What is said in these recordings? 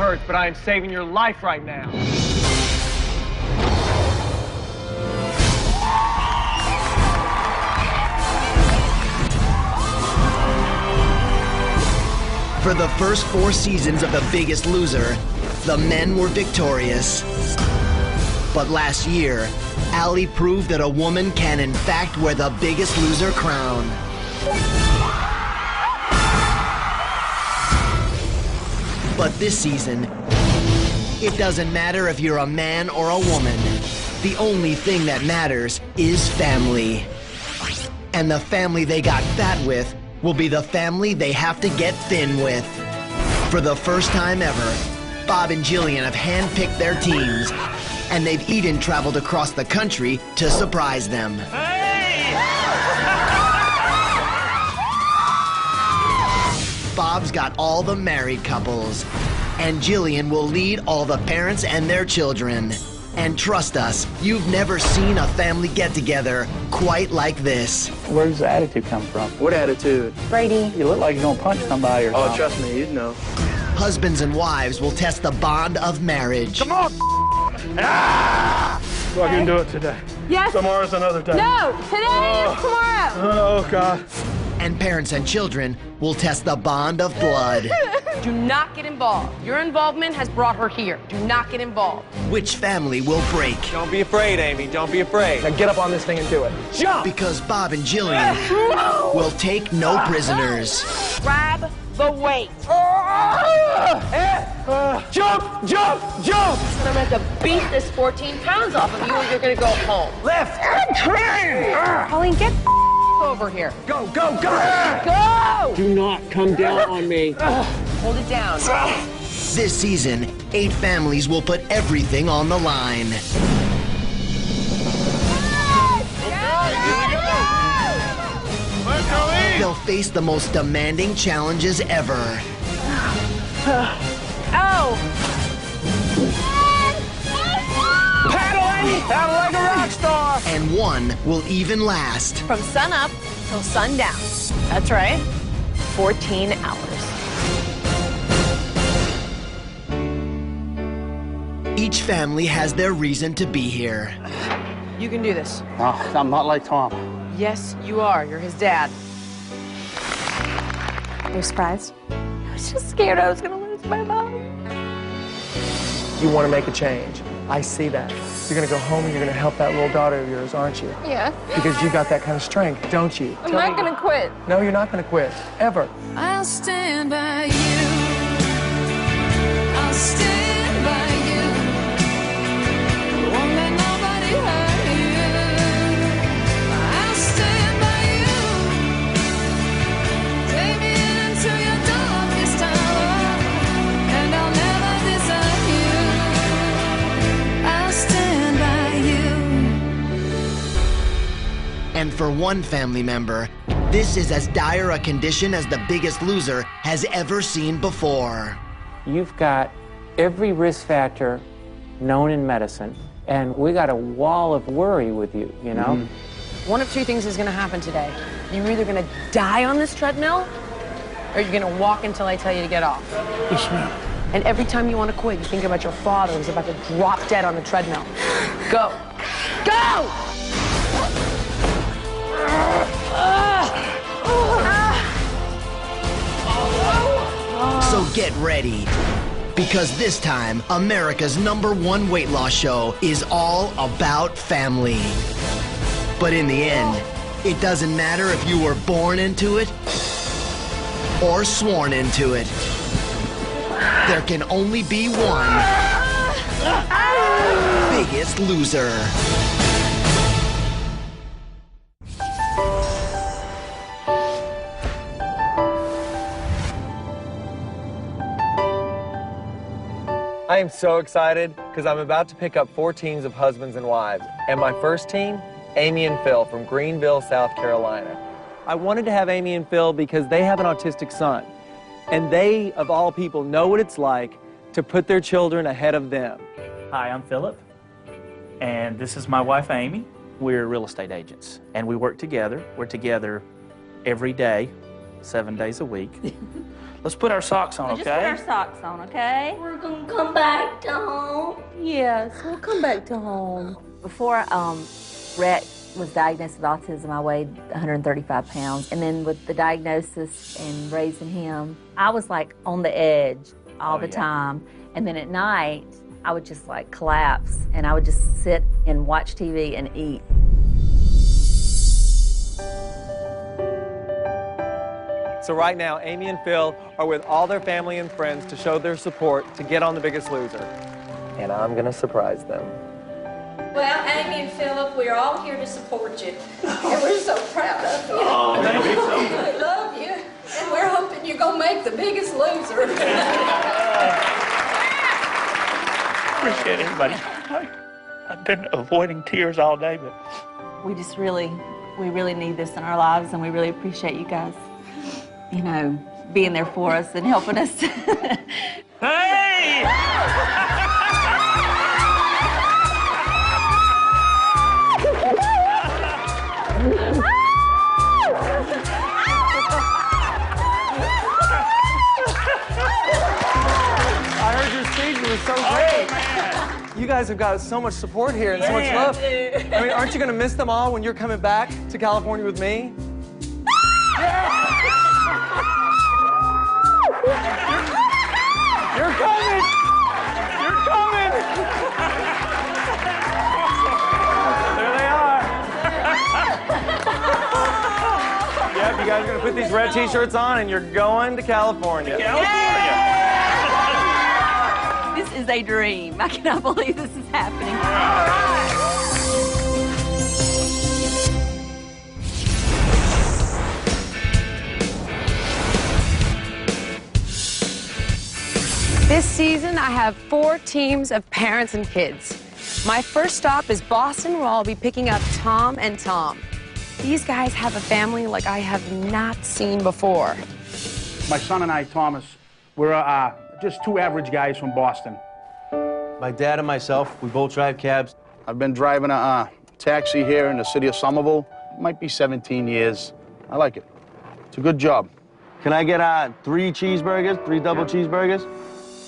words, but I am saving your life right now. For the first 4 seasons of The Biggest Loser, the men were victorious. But last year, Allie proved that a woman can in fact wear the Biggest Loser crown. But this season, it doesn't matter if you're a man or a woman. The only thing that matters is family. And the family they got fat with will be the family they have to get thin with. For the first time ever, Bob and Jillian have handpicked their teams, and they've even traveled across the country to surprise them. Hey! Bob's got all the married couples, and Jillian will lead all the parents and their children. And trust us, you've never seen a family get-together quite like this. Where does the attitude come from? What attitude? Brady. You look like you're gonna punch somebody or something. Oh, trust me, you'd know. Husbands and wives will test the bond of marriage. Come on! Ah! So I can do it today. Yes. Tomorrow's another day. No, today is tomorrow. Oh, God. And parents and children will test the bond of blood. Do not get involved. Your involvement has brought her here. Do not get involved. Which family will break? Don't be afraid, Amy. Don't be afraid. Now get up on this thing and do it. Jump! Because Bob and Jillian will take no prisoners. Grab the weight. Jump! Jump! Jump! I'm gonna have to beat this 14 pounds off of you or you're gonna go home. Left! Colleen, get over here. Go, go, go! Go! Do not come down on me. Hold it down. This season, 8 families will put everything on the line. They'll face the most demanding challenges ever. Oh! Paddle, Amy! Paddle like a rock star! And one will even last. From sun up till sundown. That's right. 14 hours. Each family has their reason to be here. You can do this. Oh, I'm not like Tom. Yes, you are. You're his dad. Are you surprised? I was just scared I was gonna lose my mom. You want to make a change. I see that. You're going to go home and you're going to help that little daughter of yours, aren't you? Yeah. Because you got that kind of strength, don't you? I'm not gonna quit. No, you're not going to quit. Ever. I'll stand by you. I'll stand by you. Won't let nobody hurt you. I'll stand by you. Take me into your darkest hour, and I'll never desert you. I'll stand by you. And for one family member, this is as dire a condition as The Biggest Loser has ever seen before. You've got every risk factor known in medicine, and we got a wall of worry with you, you know? One of two things is gonna happen today. You're either gonna die on this treadmill, or you're gonna walk until I tell you to get off. Yes, ma'am. And every time you wanna quit, you think about your father who's about to drop dead on the treadmill. Go. Go! So get ready, because this time, America's #1 weight loss show is all about family. But in the end, it doesn't matter if you were born into it or sworn into it. There can only be one Biggest Loser. I am so excited because I'm about to pick up 4 teams of husbands and wives. And my first team, Amy and Phil from Greenville, South Carolina. I wanted to have Amy and Phil because they have an autistic son. And they, of all people, know what it's like to put their children ahead of them. Hi, I'm Philip, and this is my wife, Amy. We're real estate agents, and we work together. We're together every day, 7 days a week. Let's put our socks on, Just put our okay? socks on, okay? We're gonna come back to home. Yes, we'll come back to home. Before Rhett was diagnosed with autism, I weighed 135 pounds. And then with the diagnosis and raising him, I was like on the edge all the time. And then at night, I would just like collapse and I would just sit and watch TV and eat. So right now, Amy and Phil are with all their family and friends to show their support to get on The Biggest Loser. And I'm gonna surprise them. Well, Amy and Philip, we're all here to support you. And we're so proud of you. Oh, man, we so We love you. And we're hoping you're gonna make The Biggest Loser. Appreciate it, buddy. I've been avoiding tears all day, but We just really need this in our lives, and we really appreciate you guys, you know, being there for us and helping us. hey! I heard your speech, it was so great. You guys have got so much support here and so much love. I mean, aren't you gonna miss them all when you're coming back to California with me? You're coming! You're coming! There they are. Yep, you guys are gonna put these red t-shirts on and you're going to California. This is a dream. I cannot believe this is happening. This season, I have 4 teams of parents and kids. My first stop is Boston, where I'll be picking up Tom and Tom. These guys have a family like I have not seen before. My son and I, Thomas, we're just 2 average guys from Boston. My dad and myself, we both drive cabs. I've been driving a taxi here in the city of Somerville. Might be 17 years. I like it. It's a good job. Can I get 3 cheeseburgers, 3 double cheeseburgers?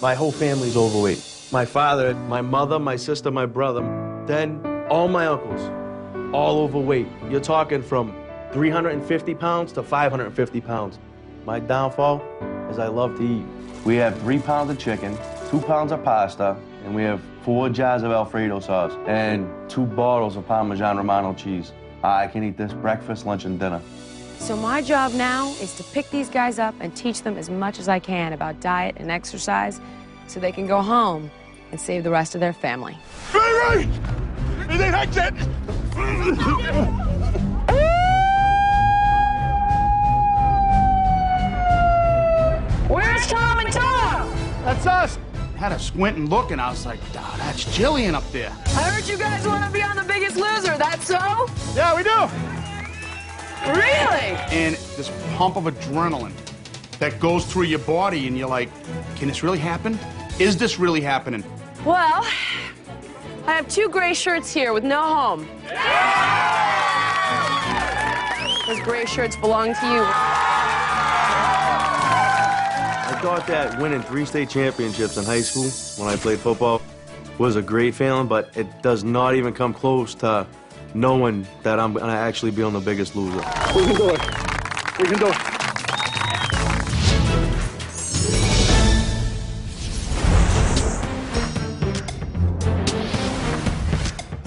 My whole family's overweight. My father, my mother, my sister, my brother, then all my uncles, all overweight. You're talking from 350 pounds to 550 pounds. My downfall is I love to eat. We have 3 pounds of chicken, 2 pounds of pasta, and we have 4 jars of Alfredo sauce and 2 bottles of Parmesan Romano cheese. I can eat this breakfast, lunch, and dinner. So my job now is to pick these guys up and teach them as much as I can about diet and exercise so they can go home and save the rest of their family. Right! It ain't exit! Where's Tom and Tom? That's us. Had a squint and look, and I was like, "Ah, that's Jillian up there." I heard you guys want to be on The Biggest Loser. That's so? Yeah, we do. Really? And this pump of adrenaline that goes through your body, and you're like, can this really happen? Is this really happening? Well, I have 2 gray shirts here with no home. Those gray shirts belong to you. I thought that winning 3 state championships in high school when I played football was a great feeling, but it does not even come close to knowing that I'm gonna actually be on The Biggest Loser. We can do it. We can do it.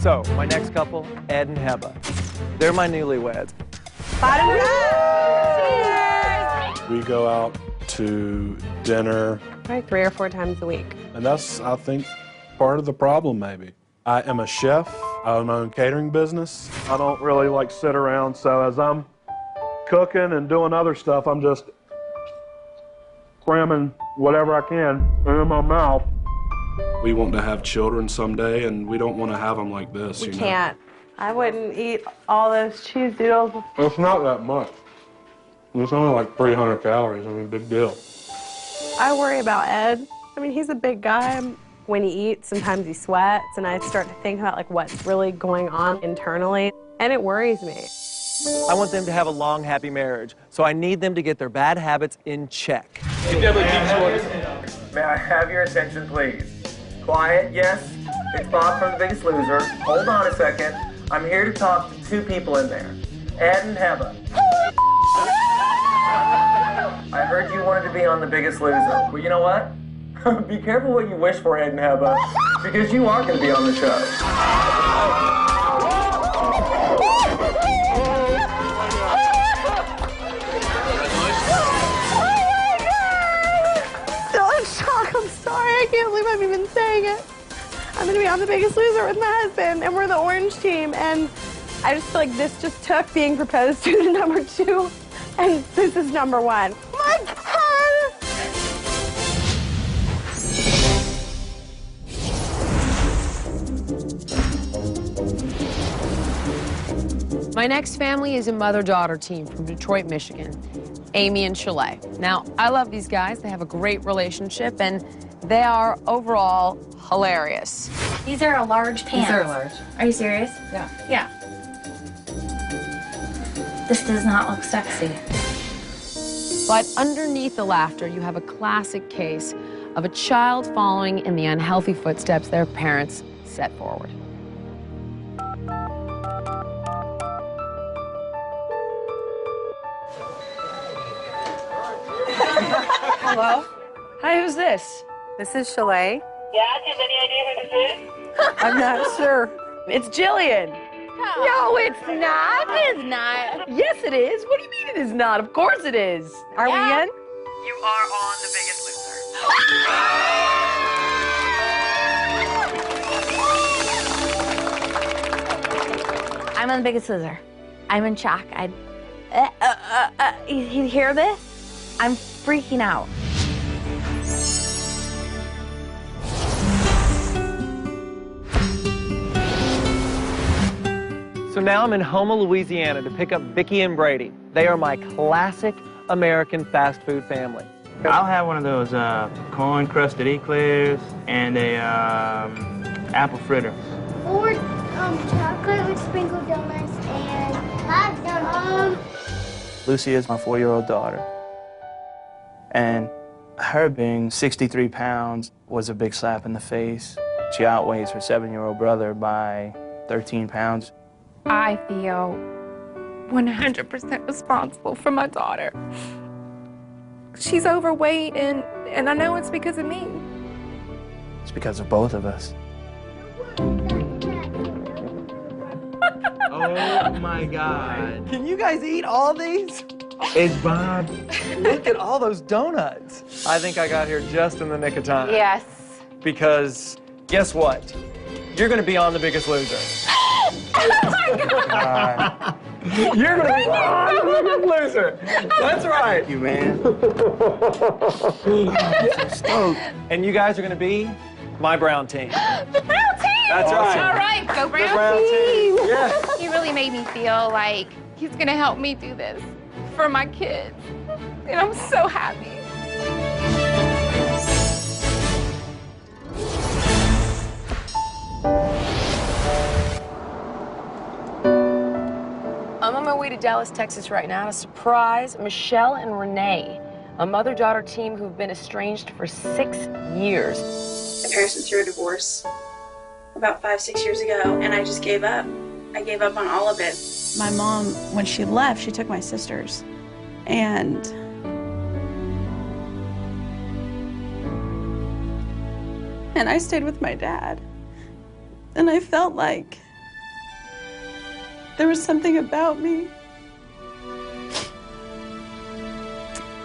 So, my next couple, Ed and Heba. They're my newlyweds. We go out to dinner, Probably 3 or 4 times a week. and that's, I think, part of the problem, maybe. I am a chef. I own my own catering business. I don't really like sit around, so as I'm cooking and doing other stuff, I'm just cramming whatever I can in my mouth. We want to have children someday, and we don't want to have them like this. We you know? can't. I wouldn't eat all those cheese doodles. It's not that much. It's only like 300 calories. I mean, big deal. I worry about Ed. I mean, he's a big guy. When he eats, sometimes he sweats, and I start to think about like what's really going on internally, and it worries me. I want them to have a long, happy marriage, so I need them to get their bad habits in check. May I have your attention, please? Quiet, yes. It's Bob from The Biggest Loser. Hold on a second. I'm here to talk to two people in there. Ed and Heba. I heard you wanted to be on The Biggest Loser. Well, you know what? Be careful what you wish for, Ed and Heba, because you are going to be on the show. Still in shock. I'm sorry. I can't believe I'm even saying it. I'm going to be on The Biggest Loser with my husband, and we're the orange team. And I just feel like this just took being proposed to number 2, and this is number 1. My God! My next family is a mother-daughter team from Detroit, Michigan, Amy and Chalet. Now, I love these guys. They have a great relationship, and they are overall hilarious. These are a large pants. These are large. Are you serious? Yeah. Yeah. This does not look sexy. But underneath the laughter, you have a classic case of a child following in the unhealthy footsteps their parents set forward. Hello? Hi, who's this? This is Chalet. Yeah, do you have any idea who this is? I'm not sure. It's Jillian. No, it's not. It's not. Yes, it is. What do you mean it is not? Of course it is. Are we in? You are on The Biggest Loser. I'm on The Biggest Loser. I'm in shock. You hear this? I'm freaking out. So now I'm in Houma, Louisiana to pick up Vicky and Brady. They are my classic American fast food family. I'll have one of those corn-crusted eclairs and a apple fritter. Or chocolate with sprinkled donuts and hot donuts. Lucy is my 4-year-old daughter. And her being 63 pounds was a big slap in the face. She outweighs her 7-year-old brother by 13 pounds. I feel 100% responsible for my daughter. She's overweight, and I know it's because of me. It's because of both of us. Oh my God. Can you guys eat all these? It's Bob. Look at all those donuts. I think I got here just in the nick of time. Yes. Because guess what? You're going to be on The Biggest Loser. Oh my God. You're going to be on The Biggest Loser. That's right. Thank you, man. I'm so stoked. And you guys are going to be my brown team. The brown team! That's right. All right, go brown, brown team. Yeah. He really made me feel like he's going to help me do this for my kids. And I'm so happy. I'm on my way to Dallas, Texas right now to surprise Michelle and Renee, a mother-daughter team who've been estranged for 6 years. My parents went through a divorce about 5-6 years ago, and I just gave up. I gave up on all of it. My mom, when she left, she took my sisters. And I stayed with my dad. And I felt like there was something about me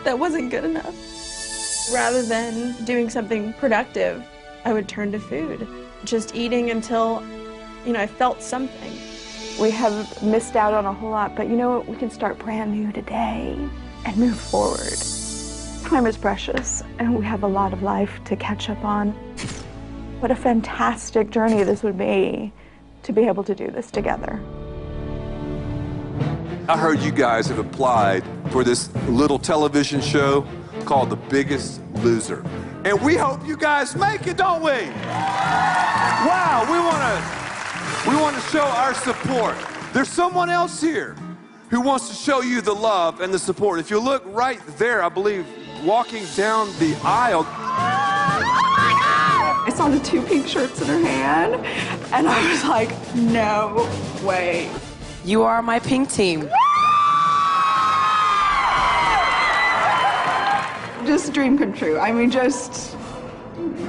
that wasn't good enough. Rather than doing something productive, I would turn to food. Just eating until, I felt something. We have missed out on a whole lot, but you know what? We can start brand new today and move forward. Time is precious, and we have a lot of life to catch up on. What a fantastic journey this would be to be able to do this together. I heard you guys have applied for this little television show called The Biggest Loser. And we hope you guys make it, don't we? Wow, we want to show our support. There's someone else here who wants to show you the love and the support. If you look right there, I believe walking down the aisle. I saw the 2 pink shirts in her hand, and I was like, no way. You are my pink team. Just a dream come true. I mean, just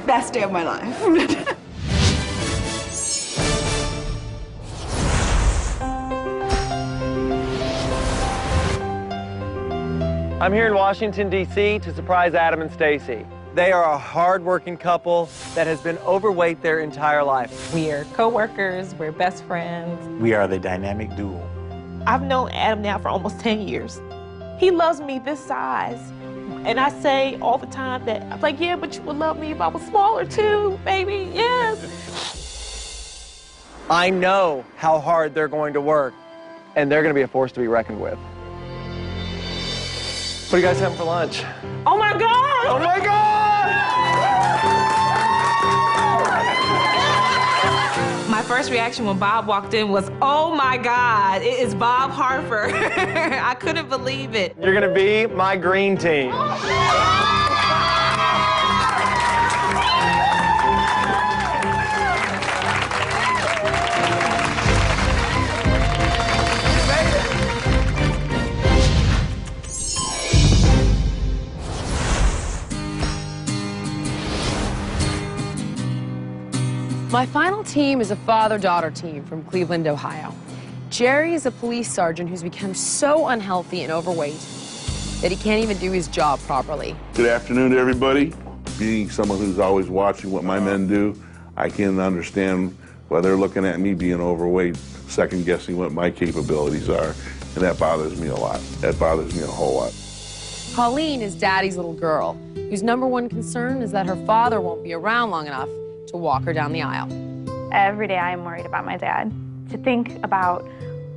best day of my life. I'm here in Washington, D.C. to surprise Adam and Stacy. They are a hard-working couple that has been overweight their entire life. We are co-workers, we're best friends. We are the dynamic duo. I've known Adam now for almost 10 years. He loves me this size. And I say all the time that, I'm like, yeah, but you would love me if I was smaller too, baby, yes. I know how hard they're going to work, and they're going to be a force to be reckoned with. What are you guys having for lunch? Oh my God! Oh my God! My first reaction when Bob walked in was, oh my God, it is Bob Harper. I couldn't believe it. You're gonna be my green team. My final team is a father-daughter team from Cleveland, Ohio. Jerry is a police sergeant who's become so unhealthy and overweight that he can't even do his job properly. Good afternoon to everybody. Being someone who's always watching what my men do, I can understand why they're looking at me being overweight, second-guessing what my capabilities are, and that bothers me a lot. That bothers me a whole lot. Colleen is Daddy's little girl, whose #1 concern is that her father won't be around long enough to walk her down the aisle. Every day I am worried about my dad. To think about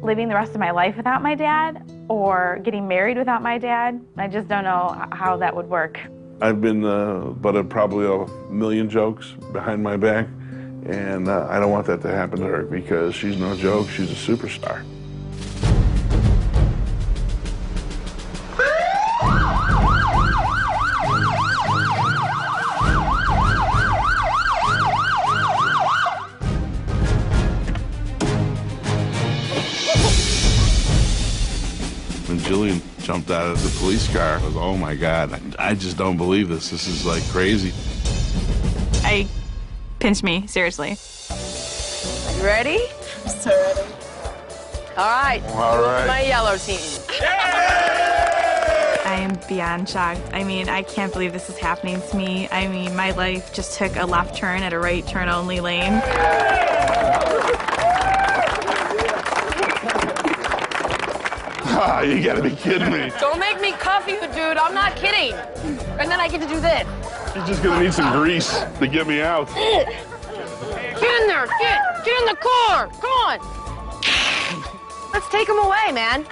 living the rest of my life without my dad or getting married without my dad, I just don't know how that would work. I've been butted probably a million jokes behind my back, and I don't want that to happen to her because she's no joke. She's a superstar. When Jillian jumped out of the police car, I was, oh my God, I just don't believe this. This is like crazy. Pinch me, seriously. You ready? I'm so ready. All right. All right. My yellow team. I am beyond shocked. I mean, I can't believe this is happening to me. I mean, my life just took a left turn at a right turn only lane. Ah, you gotta be kidding me. Don't make me cuff you, dude. I'm not kidding. And then I get to do this. You're just gonna need some grease to get me out. Get in there. Get in the car. Come on. Let's take him away, man. Do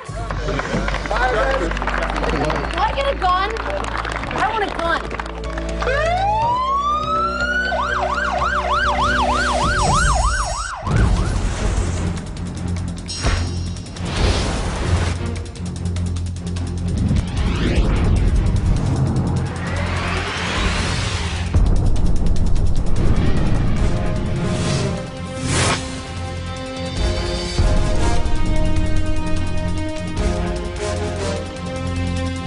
I get a gun? I want a gun.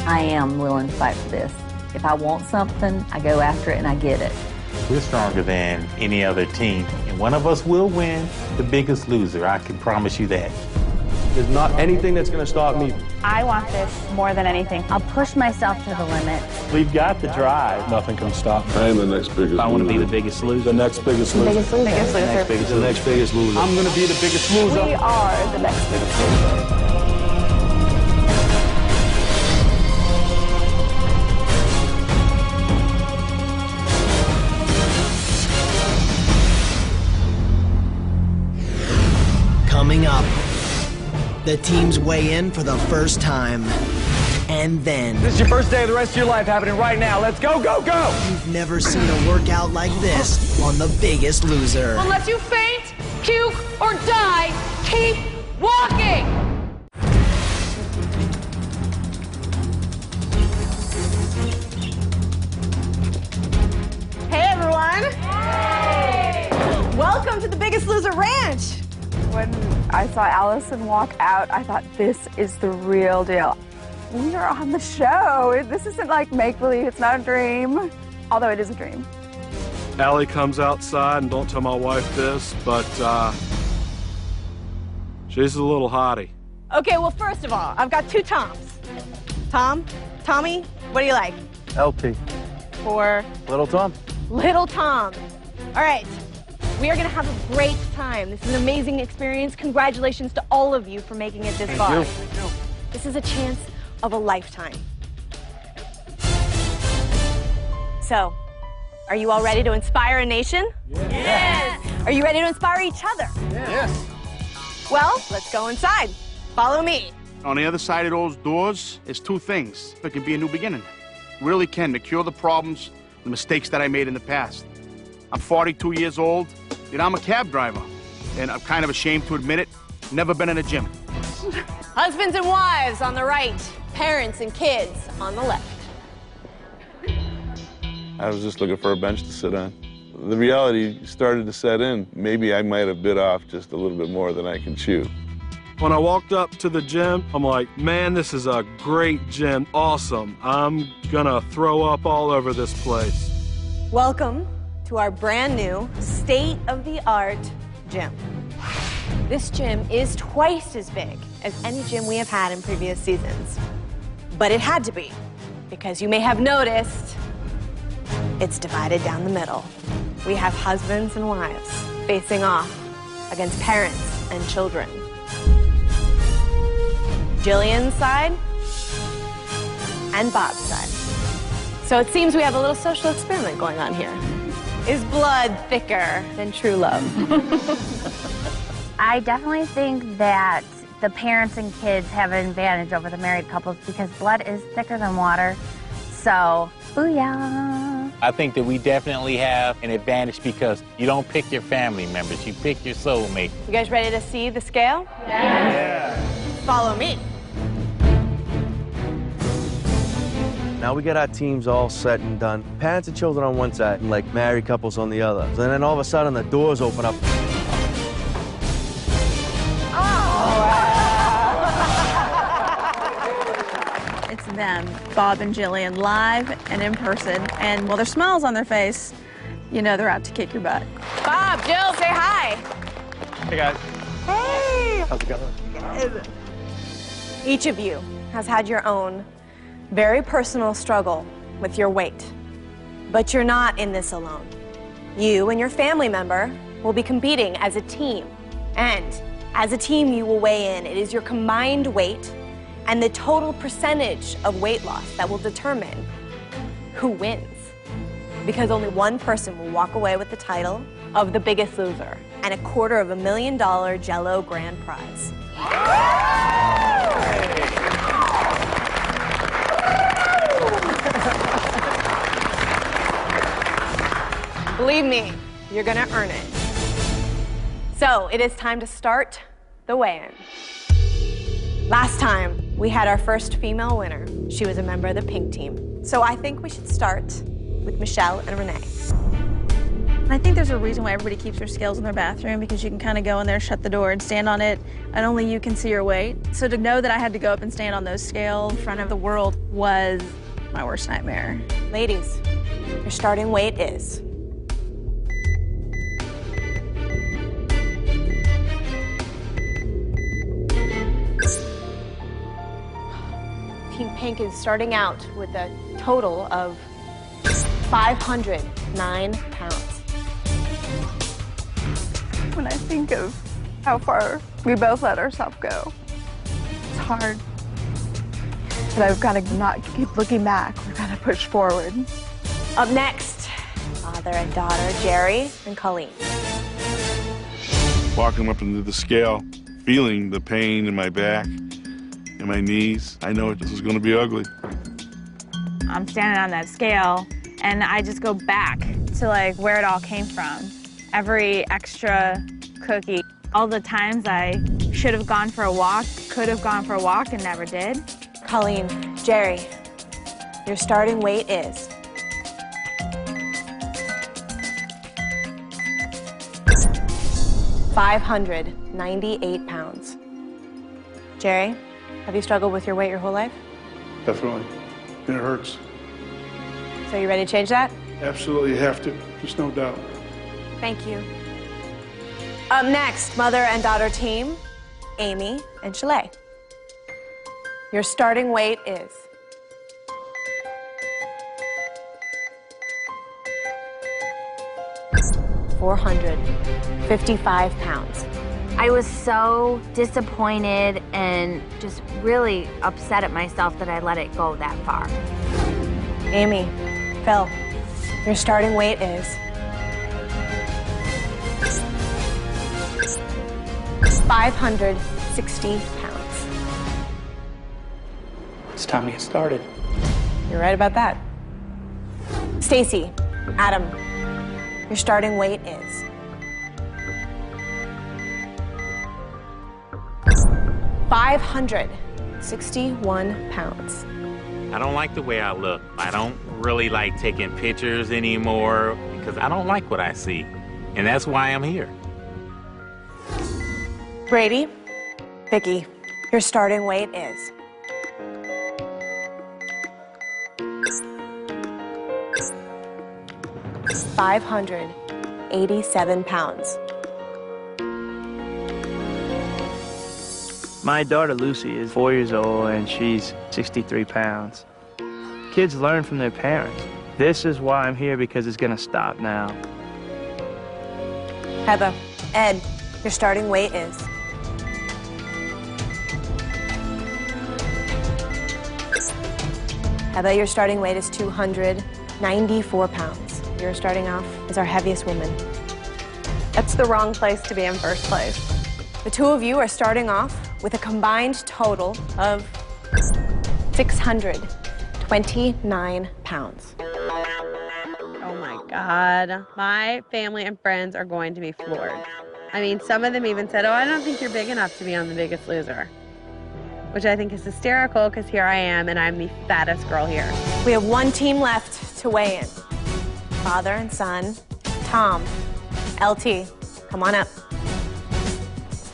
I am willing to fight for this. If I want something, I go after it and I get it. We're stronger than any other team, and one of us will win the Biggest Loser. I can promise you that. There's not anything that's going to stop me. I want this more than anything. I'll push myself to the limit. We've got the drive. Nothing can stop me. I am the next biggest I want to be loser. the biggest loser. The next biggest loser. Biggest loser. Biggest loser. Next biggest The loser. next biggest loser. I'm going to be the biggest loser. We are the next biggest loser. Coming up, the teams weigh in for the first time. And then... This is your first day of the rest of your life happening right now. Let's go, go, go! You've never seen a workout like this on The Biggest Loser. Unless you faint, puke, or die, keep walking! ranch. When I saw Allison walk out, I thought, this is the real deal. We are on the show. This isn't like make-believe. It's not a dream, although it is a dream. Allie comes outside, and don't tell my wife this, but she's a little hottie. Okay, well, first of all, I've got 2 Toms. Tom, Tommy, what do you like? LT. For Little Tom. Little Tom. All right, we are gonna have a great time. This is an amazing experience. Congratulations to all of you for making it this far. Thank you. This is a chance of a lifetime. So, are you all ready to inspire a nation? Yes. Are you ready to inspire each other? Yes. Well, let's go inside. Follow me. On the other side of those doors is 2 things. It can be a new beginning. Really can, to cure the problems, the mistakes that I made in the past. I'm 42 years old, and I'm a cab driver. And I'm kind of ashamed to admit it, never been in a gym. Husbands and wives on the right, parents and kids on the left. I was just looking for a bench to sit on. The reality started to set in. Maybe I might have bit off just a little bit more than I can chew. When I walked up to the gym, I'm like, man, this is a great gym. Awesome. I'm gonna throw up all over this place. Welcome to our brand new state-of-the-art gym. This gym is twice as big as any gym we have had in previous seasons. But it had to be, because you may have noticed it's divided down the middle. We have husbands and wives facing off against parents and children. Jillian's side and Bob's side. So it seems we have a little social experiment going on here. Is blood thicker than true love? I definitely think that the parents and kids have an advantage over the married couples because blood is thicker than water. So, booyah. I think that we definitely have an advantage because you don't pick your family members, you pick your soulmate. You guys ready to see the scale? Yeah. Follow me. Now we got our teams all set and done. Parents and children on one side and like married couples on the other. And then all of a sudden the doors open up. It's them, Bob and Jillian, live and in person. And while there's smiles on their face, you know they're out to kick your butt. Bob, Jill, say hi. Hey, guys. Hey. How's it going? Each of you has had your own very personal struggle with your weight. But you're not in this alone. You and your family member will be competing as a team. And as a team, you will weigh in. It is your combined weight and the total percentage of weight loss that will determine who wins. Because only one person will walk away with the title of the biggest loser and a $250,000 Jell-O grand prize. Believe me, you're gonna earn it. So it is time to start the weigh-in. Last time, we had our first female winner. She was a member of the pink team. So I think we should start with Michelle and Renee. I think there's a reason why everybody keeps their scales in their bathroom, because you can kind of go in there, shut the door, and stand on it, and only you can see your weight. So to know that I had to go up and stand on those scales in front of the world was my worst nightmare. Ladies, your starting weight is... Team Pink is starting out with a total of 509 pounds. When I think of how far we both let ourselves go, it's hard. But I've got to not keep looking back. We've got to push forward. Up next, father and daughter, Jerry and Colleen. Walking up into the scale, feeling the pain in my back and my knees, I know this is going to be ugly. I'm standing on that scale, and I just go back to like where it all came from. Every extra cookie, all the times I should have gone for a walk, could have gone for a walk and never did. Colleen, Jerry, your starting weight is... 598 pounds. Jerry, have you struggled with your weight your whole life? Definitely. And it hurts. So you ready to change that? Absolutely have to. Just no doubt. Thank you. Up next, mother and daughter team, Amy and Chalet. Your starting weight is 455 pounds. I was so disappointed and just really upset at myself that I let it go that far. Amy, Phil, your starting weight is 560 pounds. It's time to get started. You're right about that. Stacy, Adam, your starting weight is 561 pounds. I don't like the way I look. I don't really like taking pictures anymore because I don't like what I see. And that's why I'm here. Brady, Vicky, your starting weight is 587 pounds. My daughter Lucy is 4 years old and she's 63 pounds. Kids learn from their parents. This is why I'm here, because it's gonna stop now. Heather, Ed, your starting weight is 294 pounds. You're starting off as our heaviest woman. That's the wrong place to be in first place. The two of you are starting off with a combined total of 629 pounds. Oh my God. My family and friends are going to be floored. I mean, some of them even said, oh, I don't think you're big enough to be on The Biggest Loser. Which I think is hysterical, because here I am and I'm the fattest girl here. We have one team left to weigh in. Father and son, Tom, LT, come on up.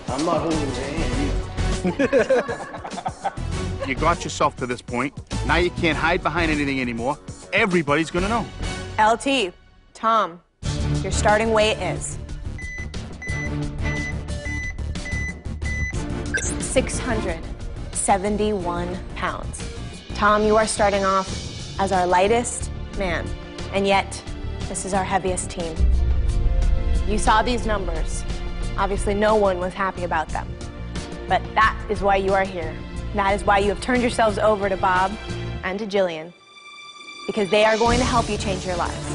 I'm not holding your hand. You got yourself to this point. Now you can't hide behind anything anymore. Everybody's gonna know. LT, Tom, your starting weight is 671 pounds. Tom, you are starting off as our lightest man, and yet this is our heaviest team. You saw these numbers. Obviously, no one was happy about them. But that is why you are here. That is why you have turned yourselves over to Bob and to Jillian, because they are going to help you change your lives.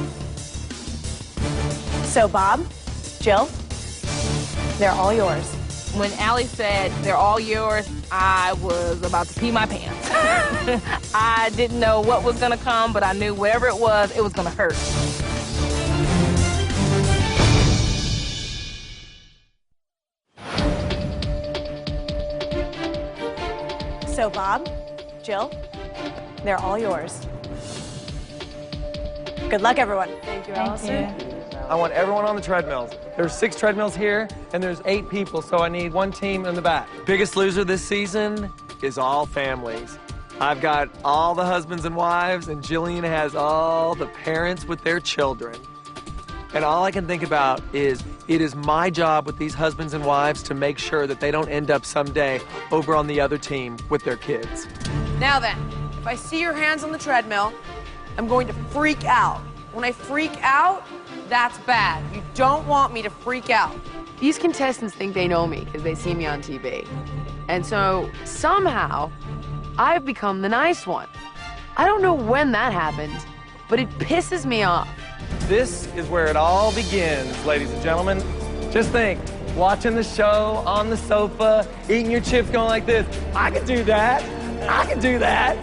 So, Bob, Jill, they're all yours. When Allie said, they're all yours, I was about to pee my pants. I didn't know what was gonna come, but I knew whatever it was gonna hurt. So, Bob, Jill, they're all yours. Good luck, everyone. Thank you, Allison. I want everyone on the treadmills. There's 6 treadmills here, and there's 8 people, so I need one team in the back. Biggest Loser this season is all families. I've got all the husbands and wives, and Jillian has all the parents with their children. And all I can think about is, it is my job with these husbands and wives to make sure that they don't end up someday over on the other team with their kids. Now then, if I see your hands on the treadmill, I'm going to freak out. When I freak out, that's bad. You don't want me to freak out. These contestants think they know me because they see me on TV. And so somehow, I've become the nice one. I don't know when that happened, but it pisses me off. This is where it all begins, ladies and gentlemen. Just think, watching the show on the sofa, eating your chips going like this. I could do that. I could do that.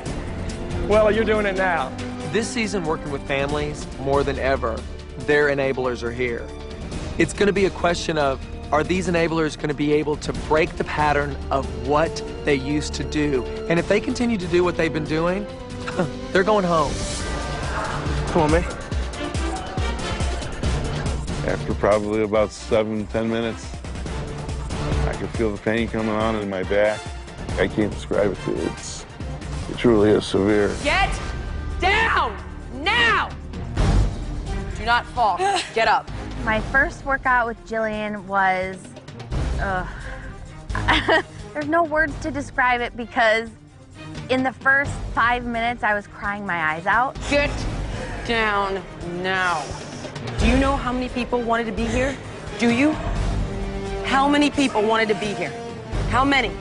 Well, you're doing it now. This season, working with families more than ever, their enablers are here. It's going to be a question of, are these enablers going to be able to break the pattern of what they used to do? And if they continue to do what they've been doing, they're going home. Come on, man. After probably about 7-10 minutes, can feel the pain coming on in my back. I can't describe it to you. It truly is severe. Get down now! Do not fall. Get up. My first workout with Jillian was, there's no words to describe it because in the first 5 minutes I was crying my eyes out. Get down now. Do you know how many people wanted to be here? Do you? How many people wanted to be here? How many?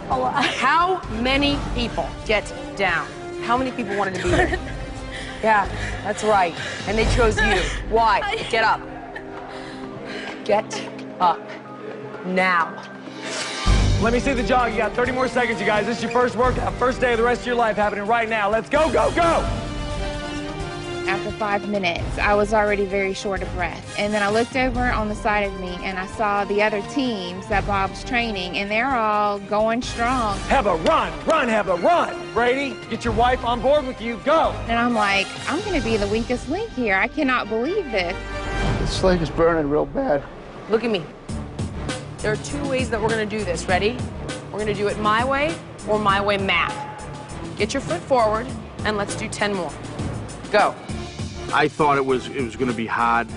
A lot. How many people? Get down. How many people wanted to be here? Yeah, that's right. And they chose you. Why? Get up. Get up. Now. Let me see the jog. You got 30 more seconds, you guys. This is your first workout, first day of the rest of your life happening right now. Let's go, go, go! After 5 minutes, I was already very short of breath. And then I looked over on the side of me and I saw the other teams that Bob's training, and they're all going strong. Heba, run, run, Heba, run! Brady, get your wife on board with you, go! And I'm like, I'm gonna be the weakest link here. I cannot believe this. This leg is burning real bad. Look at me. There are 2 ways that we're gonna do this. Ready? We're gonna do it my way or my way map. Get your foot forward and let's do 10 more. Go. I thought it was going to be hard.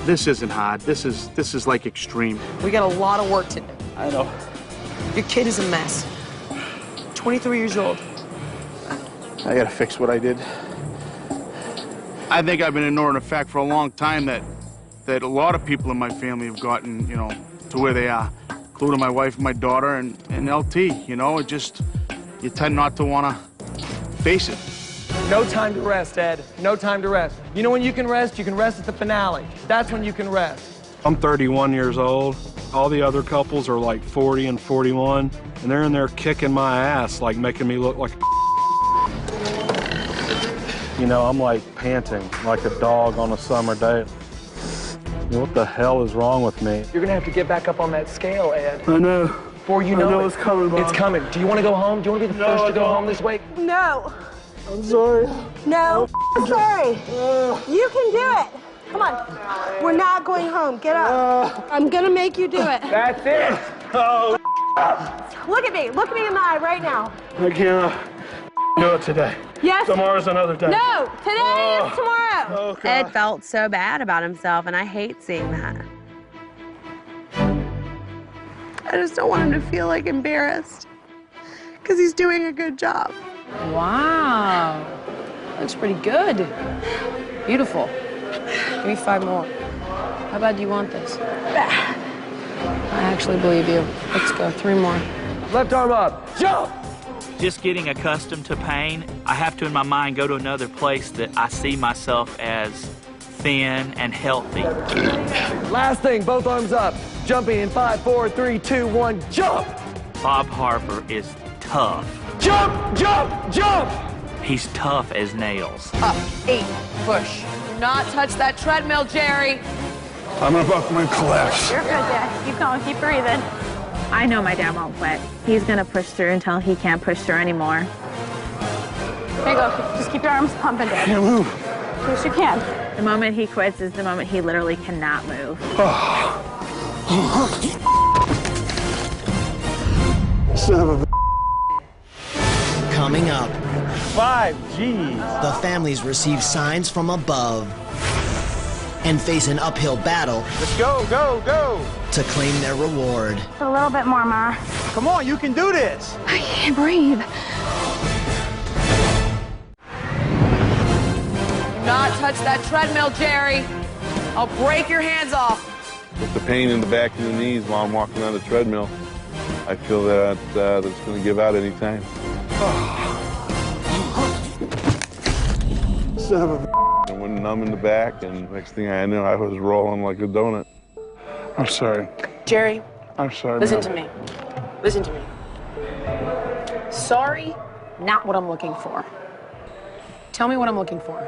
This isn't hard. This is like extreme. We got a lot of work to do. I know. Your kid is a mess. 23 years old. I gotta fix what I did. I think I've been ignoring the fact for a long time that a lot of people in my family have gotten, you know, to where they are, including my wife and my daughter and LT. You know, you tend not to want to face it. No time to rest, Ed. No time to rest. You know when you can rest? You can rest at the finale. That's when you can rest. I'm 31 years old. All the other couples are like 40 and 41, and they're in there kicking my ass, like making me look like a You know, I'm like panting like a dog on a summer day. What the hell is wrong with me? You're gonna have to get back up on that scale, Ed. I know. Before you know it's coming, Bob. It's coming. Do you want to go home? Do you want to be the first to go home this week? No. I'm sorry. No. I'm sorry. You can do it. Come on. We're not going home. Get up. I'm gonna make you do it. That's it. Oh, Look at me. Look me in the eye right now. I can't do it today. Yes. Tomorrow's another day. No. Today is tomorrow. Oh, God. Ed felt so bad about himself, and I hate seeing that. I just don't want him to feel like embarrassed because he's doing a good job. Wow. Looks pretty good. Beautiful. Give me 5 more. How bad do you want this? I actually believe you. Let's go. 3 more. Left arm up. Jump! Just getting accustomed to pain, I have to, in my mind, go to another place that I see myself as thin and healthy. Last thing, both arms up. Jumping in 5, 4, 3, 2, 1, jump! Bob Harper is tough. Jump, jump, jump! He's tough as nails. Up, 8, push. Do not touch that treadmill, Jerry. I'm about to collapse. You're good, Dad. Keep going, keep breathing. I know my dad won't quit. He's gonna push through until he can't push through anymore. There you go. Just keep your arms pumping, Dad. Can't move. Yes, you can. The moment he quits is the moment he literally cannot move. Son of a Coming up, 5 G's. the families receive signs from above and face an uphill battle Let's go, go, go! to claim their reward. A little bit more, Ma. Come on, you can do this! I can't breathe. Do not touch that treadmill, Jerry. I'll break your hands off. With the pain in the back of the knees while I'm walking on the treadmill, I feel that it's going to give out any time. son of a I went numb in the back, and next thing I knew, I was rolling like a donut. I'm sorry. Jerry, I'm sorry. listen man. to me. Listen to me. Sorry, not what I'm looking for. Tell me what I'm looking for.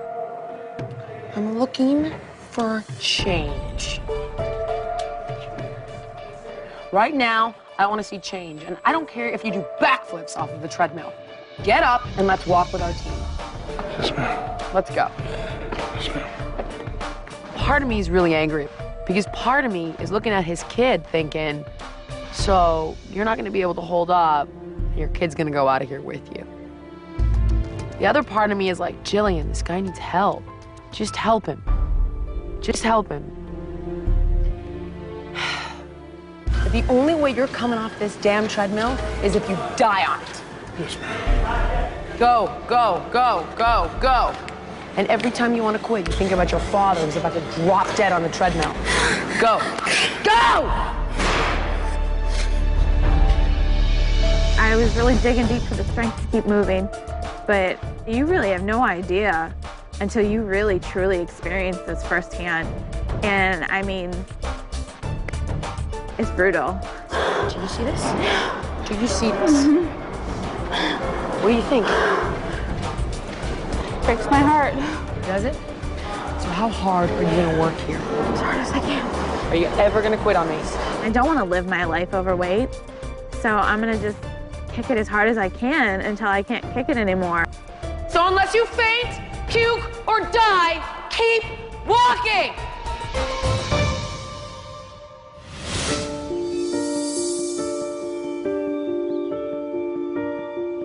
I'm looking for change. Right now, I want to see change, and I don't care if you do backflips off of the treadmill. Get up and let's walk with our team. Yes, ma'am. Let's go. Yes, ma'am. Part of me is really angry because part of me is looking at his kid thinking, So you're not gonna be able to hold up, and your kid's gonna go out of here with you. The other part of me is like, Jillian, this guy needs help. Just help him. Just help him. But the only way you're coming off this damn treadmill is if you die on it. Yes, ma'am. Go, go, go, go, go. And every time you want to quit, you think about your father who's about to drop dead on the treadmill. Go. Go! I was really digging deep for the strength to keep moving, but you really have no idea until you really, truly experience this firsthand. And I mean, it's brutal. Do you see this? Do you see this? What do you think? Breaks my heart. Does it? So how hard are you gonna work here? As hard as I can. Are you ever gonna quit on me? I don't want to live my life overweight, so I'm gonna just kick it as hard as I can until I can't kick it anymore. So unless you faint, puke, or die, keep walking!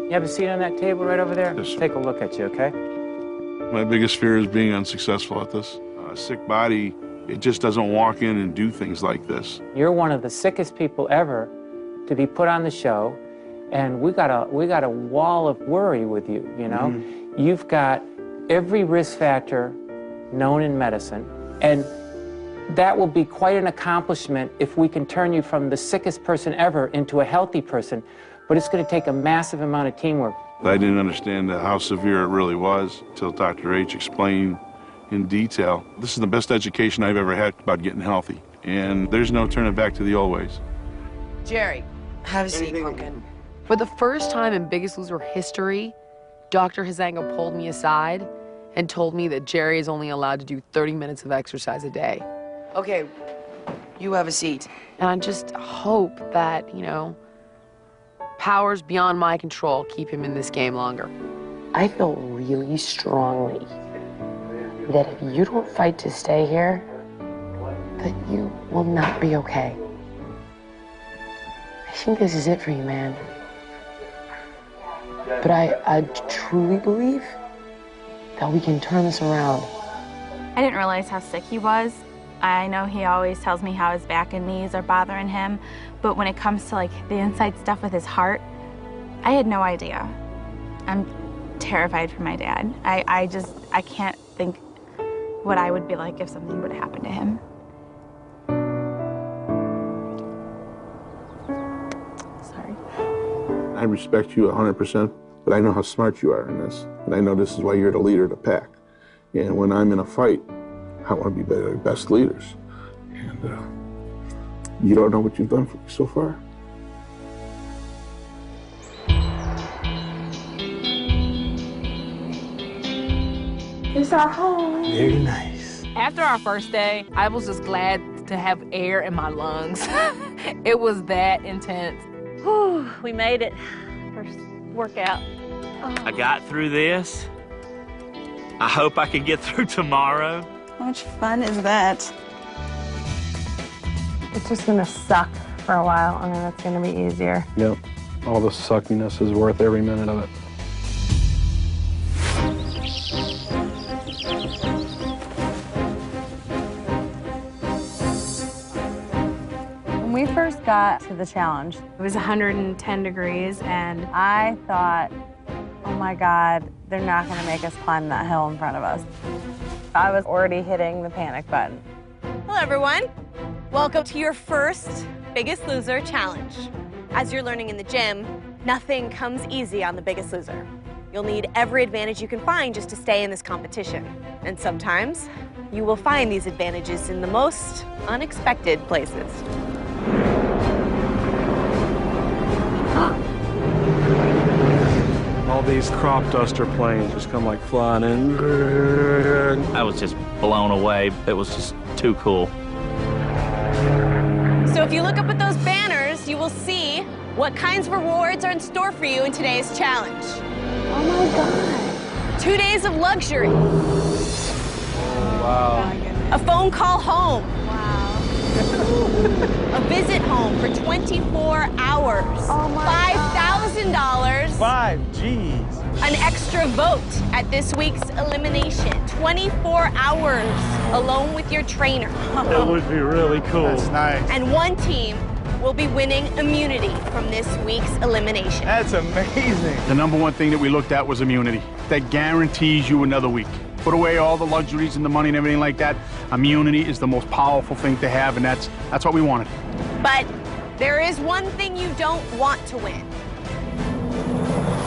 You have a seat on that table right over there? Yes, sir. Take a look at you, okay? My biggest fear is being unsuccessful at this. A sick body, it just doesn't walk in and do things like this. You're one of the sickest people ever to be put on the show, and we got a wall of worry with you, you know? Mm-hmm. You've got every risk factor known in medicine, and that will be quite an accomplishment if we can turn you from the sickest person ever into a healthy person, but it's going to take a massive amount of teamwork. I didn't understand how severe it really was until Dr. H explained in detail. This is the best education I've ever had about getting healthy, and there's no turning back to the old ways. Jerry, have a seat, pumpkin. For the first time in Biggest Loser history, Dr. Hazanga pulled me aside and told me that Jerry is only allowed to do 30 minutes of exercise a day. Okay, you have a seat. And I just hope that, you know, powers beyond my control keep him in this game longer. I feel really strongly that if you don't fight to stay here, that you will not be okay. I think this is it for you, man. But I truly believe that we can turn this around. I didn't realize how sick he was. I know he always tells me how his back and knees are bothering him, but when it comes to like the inside stuff with his heart, I had no idea. I'm terrified for my dad. I can't think what I would be like if something would happen to him. Sorry. I respect you 100%, but I know how smart you are in this, and I know this is why you're the leader of the pack. And when I'm in a fight, I want to be the best leaders. And you don't know what you've done for me so far. It's our home. Very nice. After our first day, I was just glad to have air in my lungs. It was that intense. Whew, we made it. First workout. I got through this. I hope I can get through tomorrow. How much fun is that? It's just gonna suck for a while, and then it's gonna be easier. Yep. All the suckiness is worth every minute of it. When we first got to the challenge, It was 110 degrees, and I thought, oh my God, they're not gonna make us climb that hill in front of us. I was already hitting the panic button. Hello, everyone. Welcome to your first Biggest Loser challenge. As you're learning in the gym, nothing comes easy on the Biggest Loser. You'll need every advantage you can find just to stay in this competition. And sometimes you will find these advantages in the most unexpected places. All these crop duster planes just come like flying in. I was just blown away. It was just too cool. So if you look up at those banners, you will see what kinds of rewards are in store for you in today's challenge. Oh my God. 2 days of luxury. Wow. A phone call home. A visit home for 24 hours. Oh my $5,000. 5, geez. An extra vote at this week's elimination. 24 hours alone with your trainer. That would be really cool. That's nice. And one team will be winning immunity from this week's elimination. That's amazing. The number one thing that we looked at was immunity. That guarantees you another week. Put away all the luxuries and the money and everything like that. Immunity is the most powerful thing to have, and that's what we wanted. But there is one thing you don't want to win.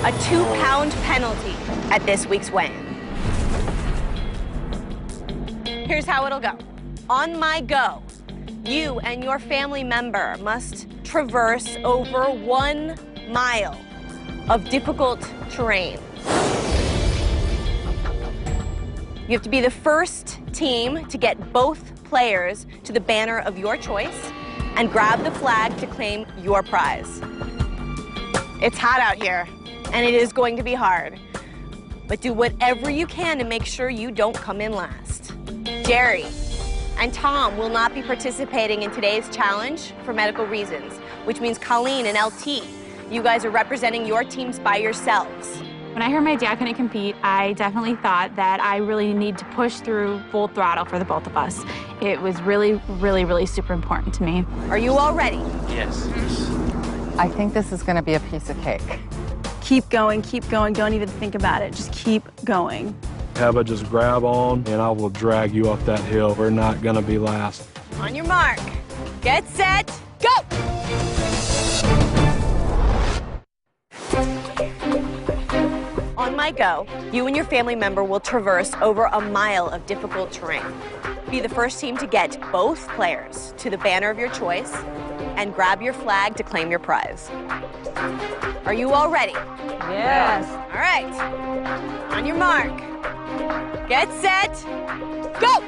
A 2-pound penalty at this week's weigh-in. Here's how it'll go. On my go, you and your family member must traverse over 1 mile of difficult terrain. You have to be the first team to get both players to the banner of your choice and grab the flag to claim your prize. It's hot out here, and it is going to be hard. But do whatever you can to make sure you don't come in last. Jerry and Tom will not be participating in today's challenge for medical reasons, which means Colleen and LT, you guys are representing your teams by yourselves. When I heard my dad couldn't compete, I definitely thought that I really need to push through full throttle for the both of us. It was really, really, really super important to me. Are you all ready? Yes. I think this is going to be a piece of cake. Keep going, don't even think about it. Just keep going. Heba, just grab on and I will drag you up that hill. We're not going to be last. On your mark, get set, go! On my go, you and your family member will traverse over 1 mile of difficult terrain. Be the first team to get both players to the banner of your choice and grab your flag to claim your prize. Are you all ready? Yes. All right. On your mark, get set, go!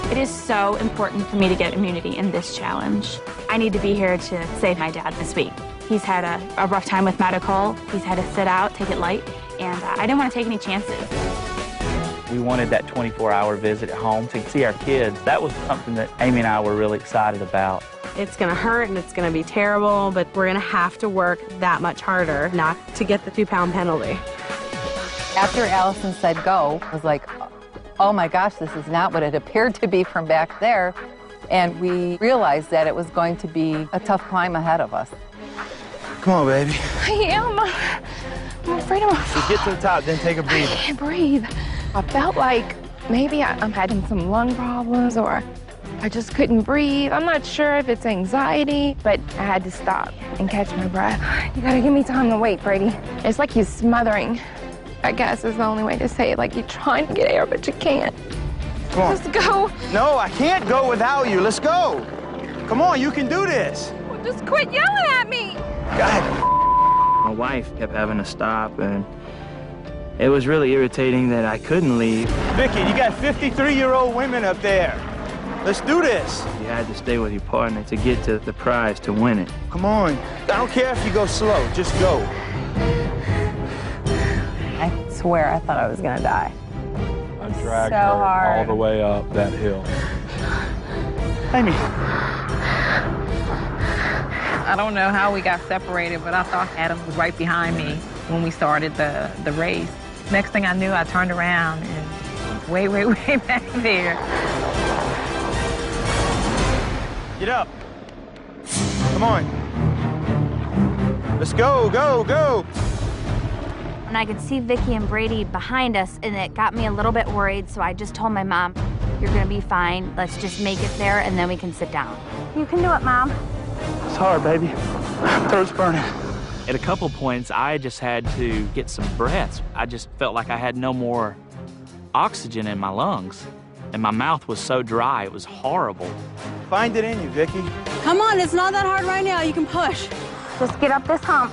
It is so important for me to get immunity in this challenge. I need to be here to save my dad this week. He's had a rough time with medical. He's had to sit out, take it light, and I didn't want to take any chances. We wanted that 24-hour visit at home to see our kids. That was something that Amy and I were really excited about. It's gonna hurt and it's gonna be terrible, but we're gonna have to work that much harder not to get the 2-pound penalty. After Allison said go, I was like, oh my gosh, this is not what it appeared to be from back there. And we realized that it was going to be a tough climb ahead of us. Come on, baby. I am. I'm afraid I'm Just get to the top, then take a breather. I can't breathe. I felt like maybe I'm having some lung problems or I just couldn't breathe. I'm not sure if it's anxiety, but I had to stop and catch my breath. You gotta give me time to wait, Brady. It's like you're smothering, I guess is the only way to say it. Like you're trying to get air, but you can't. Come on. Let's go. No, I can't go without you. Let's go. Come on, you can do this. Well, just quit yelling at me. God. My wife kept having to stop, and it was really irritating that I couldn't leave. Vicky, you got 53-year-old women up there. Let's do this. You had to stay with your partner to get to the prize, to win it. Come on. I don't care if you go slow. Just go. I swear I thought I was going to die. I dragged So her hard. all the way up that hill. Amy. I don't know how we got separated, but I thought Adam was right behind me when we started the race. Next thing I knew, I turned around and way, way, way back there. Get up. Come on. Let's go, go, go. And I could see Vicky and Brady behind us, and it got me a little bit worried, so I just told my mom, you're gonna be fine. Let's just make it there, and then we can sit down. You can do it, Mom. It's hard, baby. Throat's burning. At a couple points, I just had to get some breaths. I just felt like I had no more oxygen in my lungs, and my mouth was so dry, it was horrible. Find it in you, Vicky. Come on, it's not that hard right now. You can push. Just get up this hump.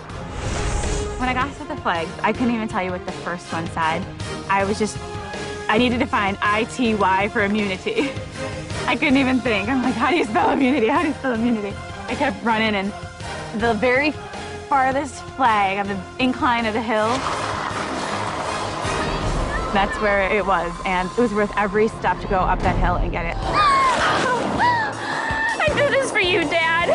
When I got to the flags, I couldn't even tell you what the first one said. I needed to find ITY for immunity. I couldn't even think. I'm like, how do you spell immunity? How do you spell immunity? I kept running, and the very farthest flag on the incline of the hill That's where it was, and it was worth every step to go up that hill and get it. I do this for you, Dad.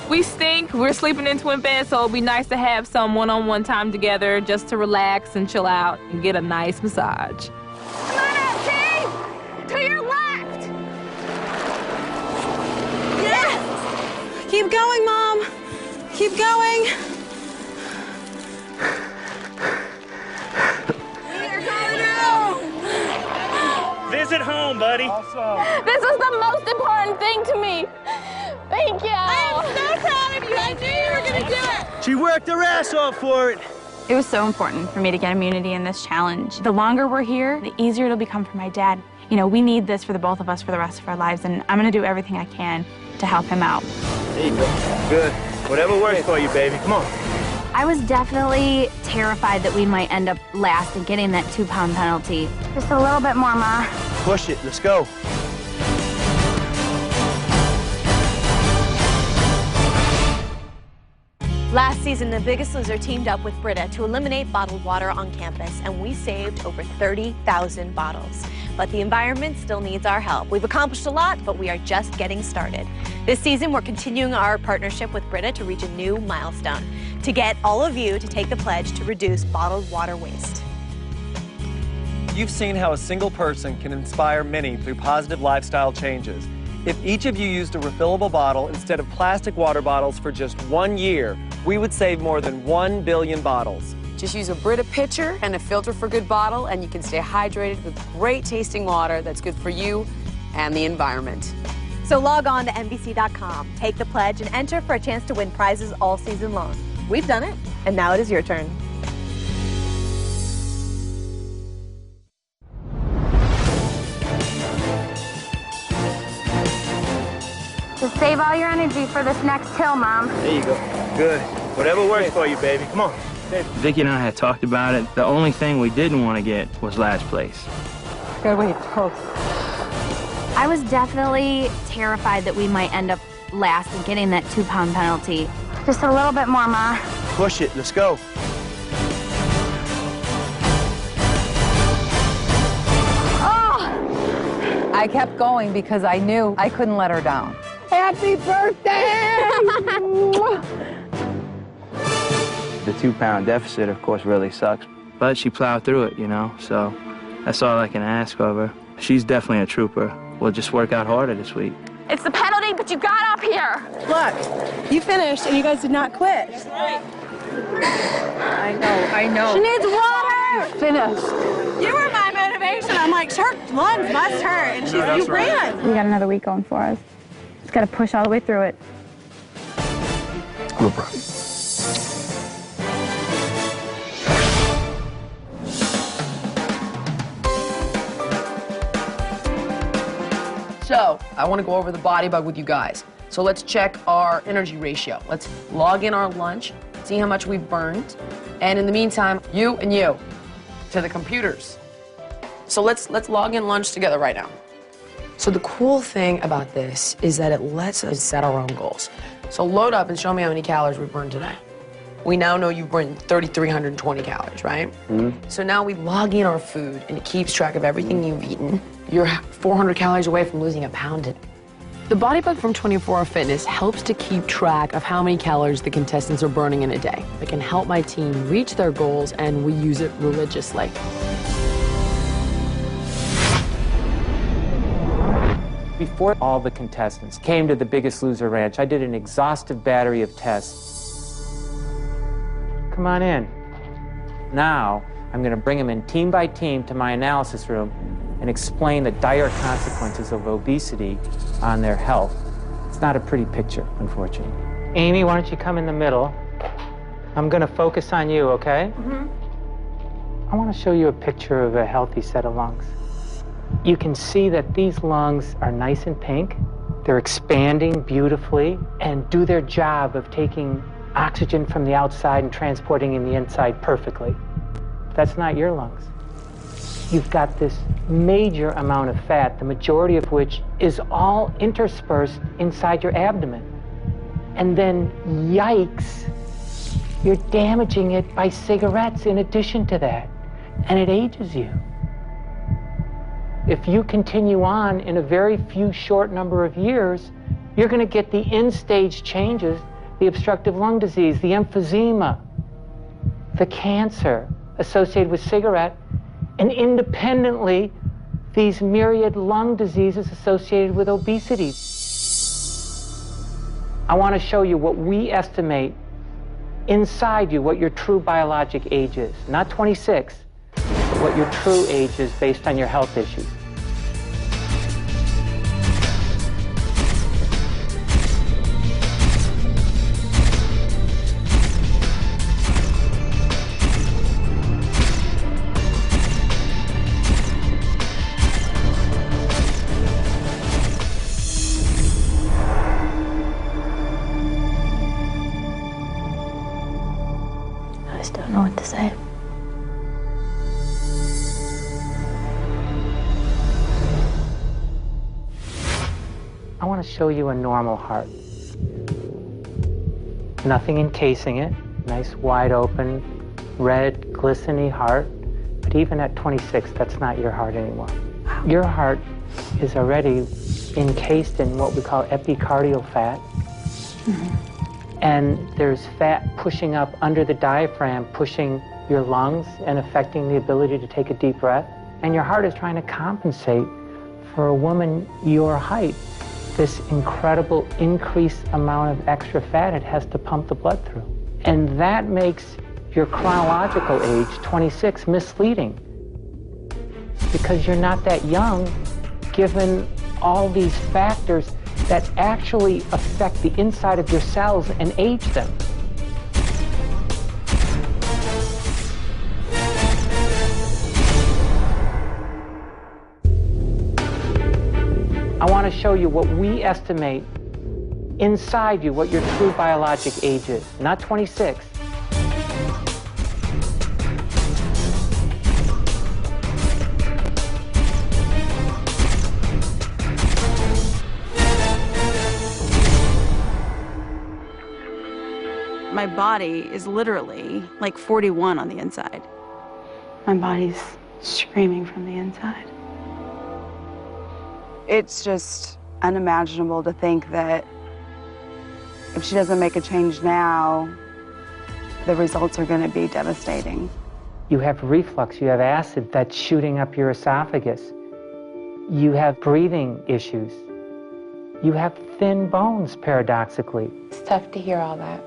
We stink. We're sleeping in twin beds, so it'd be nice to have some one-on-one time together just to relax and chill out and get a nice massage. Come on up, team! To your left! Yes! Keep going, Mom. Keep going. Visit home, buddy. Awesome. This is the most important thing to me. Thank you. I'm so proud of you. I knew you were going to do it. She worked her ass off for it. It was so important for me to get immunity in this challenge. The longer we're here, the easier it'll become for my dad. You know, we need this for the both of us for the rest of our lives, and I'm gonna do everything I can to help him out. There you go. Good. Whatever works for you, baby. Come on. I was definitely terrified that we might end up last and getting that 2-pound penalty. Just a little bit more, Ma. Push it. Let's go. Last season, The Biggest Loser teamed up with Brita to eliminate bottled water on campus, and we saved over 30,000 bottles. But the environment still needs our help. We've accomplished a lot, but we are just getting started. This season, we're continuing our partnership with Brita to reach a new milestone, to get all of you to take the pledge to reduce bottled water waste. You've seen how a single person can inspire many through positive lifestyle changes. If each of you used a refillable bottle instead of plastic water bottles for just 1 year, we would save more than 1 billion bottles. Just use a Brita pitcher and a Filter for Good bottle, and you can stay hydrated with great tasting water that's good for you and the environment. So log on to NBC.com, take the pledge, and enter for a chance to win prizes all season long. We've done it, and now it is your turn. Just save all your energy for this next hill, Mom. There you go. Good. Whatever works for you, baby. Come on. Vicky and I had talked about it. The only thing we didn't want to get was last place. Gotta wait. I was definitely terrified that we might end up last and getting that 2-pound penalty. Just a little bit more, Ma. Push it. Let's go. I kept going because I knew I couldn't let her down. Happy birthday! The 2-pound deficit, of course, really sucks. But she plowed through it, you know, so that's all I can ask of her. She's definitely a trooper. We'll just work out harder this week. It's the penalty, but you got up here. Look, you finished and you guys did not quit. I know. She needs water. Finished. You were my motivation. I'm like, her lungs must hurt, and you ran. We got another week going for us. Just gotta push all the way through it. No problem. So, I want to go over the body bug with you guys. So let's check our energy ratio. Let's log in our lunch, see how much we've burned, and in the meantime, you and you, to the computers. So let's log in lunch together right now. So the cool thing about this is that it lets us set our own goals. So load up and show me how many calories we burned today. We now know you've burned 3,320 calories, right? So now we log in our food, and it keeps track of everything you've eaten. You're 400 calories away from losing a pound today. The Body Bug from 24 Hour Fitness helps to keep track of how many calories the contestants are burning in a day. It can help my team reach their goals, and we use it religiously. Before all the contestants came to the Biggest Loser Ranch, I did an exhaustive battery of tests. Come on in. Now, I'm going to bring them in team by team to my analysis room and explain the dire consequences of obesity on their health. It's not a pretty picture, unfortunately. Amy, why don't you come in the middle? I'm going to focus on you, okay? I want to show you a picture of a healthy set of lungs. You can see that these lungs are nice and pink. They're expanding beautifully and do their job of taking oxygen from the outside and transporting in the inside perfectly. That's not your lungs. You've got this major amount of fat, the majority of which is all interspersed inside your abdomen. And then, yikes, you're damaging it by cigarettes in addition to that. and it ages you. If you continue on in a very few short number of years, you're going to get the end-stage changes, the obstructive lung disease, the emphysema, the cancer associated with cigarette, and independently, these myriad lung diseases associated with obesity. I want to show you what we estimate inside you, what your true biologic age is. Not 26, but what your true age is based on your health issues. I just don't know what to say. I want to show you a normal heart. Nothing encasing it. Nice, wide open, red, glistening heart. But even at 26, that's not your heart anymore. Your heart is already encased in what we call epicardial fat. And there's fat pushing up under the diaphragm, pushing your lungs and affecting the ability to take a deep breath. And your heart is trying to compensate for a woman your height, this incredible increased amount of extra fat it has to pump the blood through. And that makes your chronological age, 26, misleading. Because you're not that young, given all these factors that actually affect the inside of your cells and age them. I want to show you what we estimate inside you, what your true biologic age is. Not 26. My body is literally like 41 on the inside. My body's screaming from the inside. It's just unimaginable to think that if she doesn't make a change now, the results are going to be devastating. You have reflux, you have acid that's shooting up your esophagus. You have breathing issues. You have thin bones, paradoxically. It's tough to hear all that.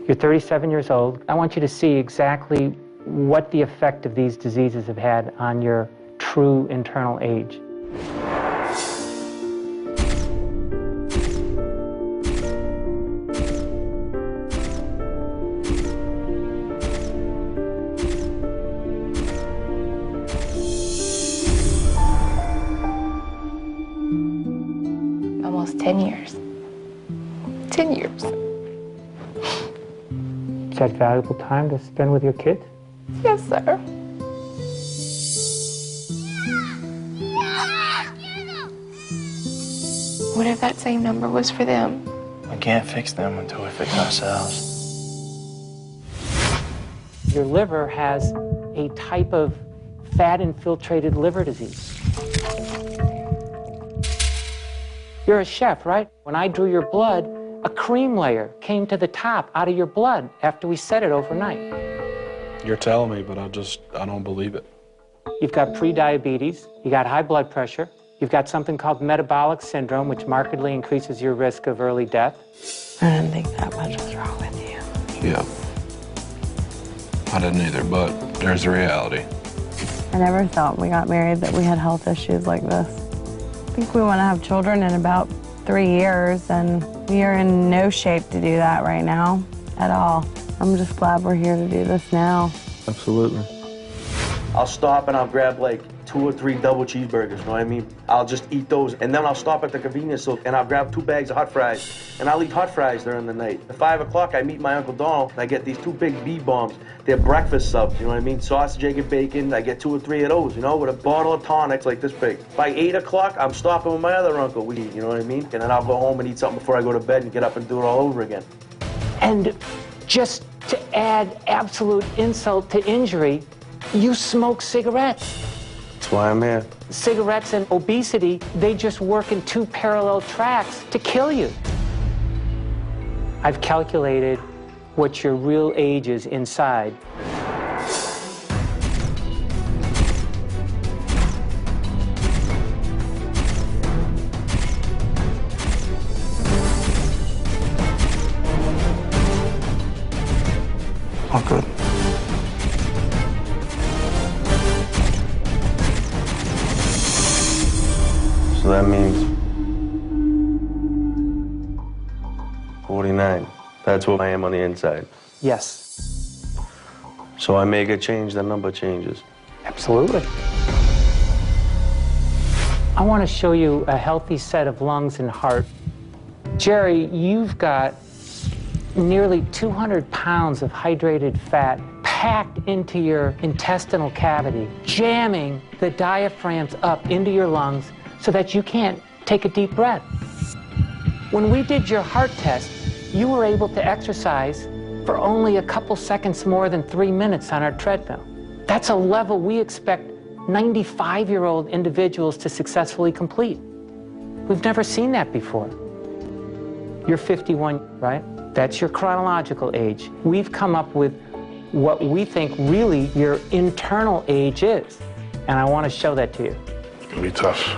You're 37 years old. I want you to see exactly what the effect of these diseases have had on your true internal age. Almost 10 years. 10 years. Is that valuable time to spend with your kids? Yes, sir. What if that same number was for them? We can't fix them until we fix ourselves. Your liver has a type of fat-infiltrated liver disease. You're a chef, right? When I drew your blood, a cream layer came to the top out of your blood after we set it overnight. You're telling me, but I don't believe it. You've got pre-diabetes, you got high blood pressure, you've got something called metabolic syndrome, which markedly increases your risk of early death. I didn't think that much was wrong with you. Yeah. I didn't either, but there's the reality. I never thought when we got married that we had health issues like this. I think we want to have children in about 3 years, and we are in no shape to do that right now at all. I'm just glad we're here to do this now. Absolutely. I'll stop and I'll grab like 2 or 3 double cheeseburgers, you know what I mean? I'll just eat those, and then I'll stop at the convenience store and I'll grab 2 bags of hot fries, and I'll eat hot fries during the night. At 5 o'clock, I meet my Uncle Donald, and I get these 2 big B-bombs. They're breakfast subs, you know what I mean? Sausage, egg, and bacon. I get 2 or 3 of those, you know, with a bottle of tonics like this big. By 8 o'clock, I'm stopping with my other uncle. We eat, you know what I mean? And then I'll go home and eat something before I go to bed and get up and do it all over again. And just to add absolute insult to injury, you smoke cigarettes. That's why I'm here. Cigarettes and obesity, they just work in two parallel tracks to kill you. I've calculated what your real age is inside. Oh, good. So that means 49. That's what I am on the inside. Yes. So I make a change, the number changes. Absolutely. I want to show you a healthy set of lungs and heart. Jerry, you've got nearly 200 pounds of hydrated fat packed into your intestinal cavity, jamming the diaphragms up into your lungs so that you can't take a deep breath. When we did your heart test, you were able to exercise for only a couple seconds more than 3 minutes on our treadmill. That's a level we expect 95-year-old individuals to successfully complete. We've never seen that before. You're 51, right? That's your chronological age. We've come up with what we think really your internal age is. And I want to show that to you. It's gonna be tough.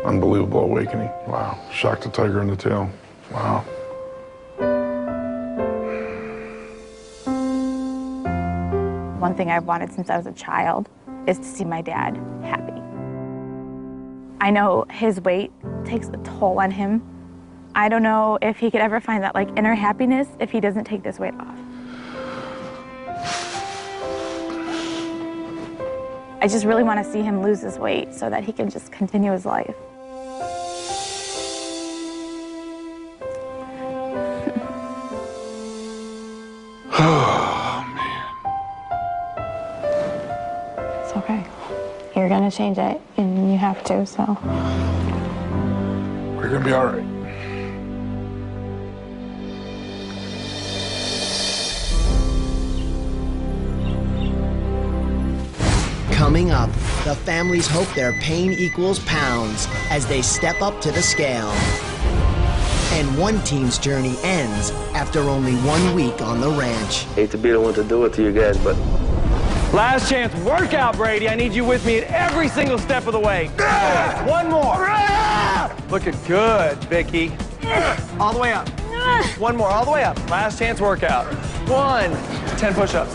Unbelievable awakening. Wow. Shocked the tiger in the tail. Wow. One thing I've wanted since I was a child is to see my dad happy. I know his weight takes a toll on him. I don't know if he could ever find that like inner happiness if he doesn't take this weight off. I just really want to see him lose his weight so that he can just continue his life. Oh, man. It's okay. You're gonna change it, and you have to, so. We're gonna be all right. Coming up, the families hope their pain equals pounds as they step up to the scale. And one team's journey ends after only 1 week on the ranch. Hate to be the one to do it to you guys, but Last chance workout, Brady. I need you with me at every single step of the way. One more. Looking good, Vicky. All the way up. One more, all the way up. Last chance workout. 10 push-ups.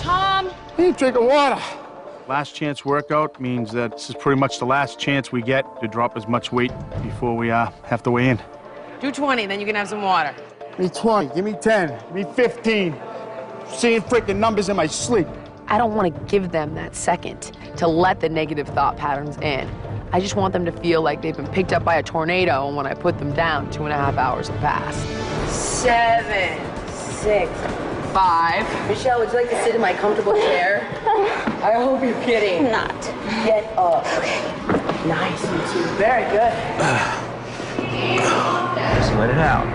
Tom! Need drinking water. Last chance workout means that this is pretty much the last chance we get to drop as much weight before we have to weigh in. Do 20, then you can have some water. Give me 20, give me 10, give me 15. Seeing freaking numbers in my sleep. I don't want to give them that second to let the negative thought patterns in. I just want them to feel like they've been picked up by a tornado, and when I put them down, 2.5 hours have passed. 7, 6, 5. Michelle, would you like to sit in my comfortable chair? I hope you're kidding. Not. Get up. Okay. Nice, you two. Very good. Just let it out.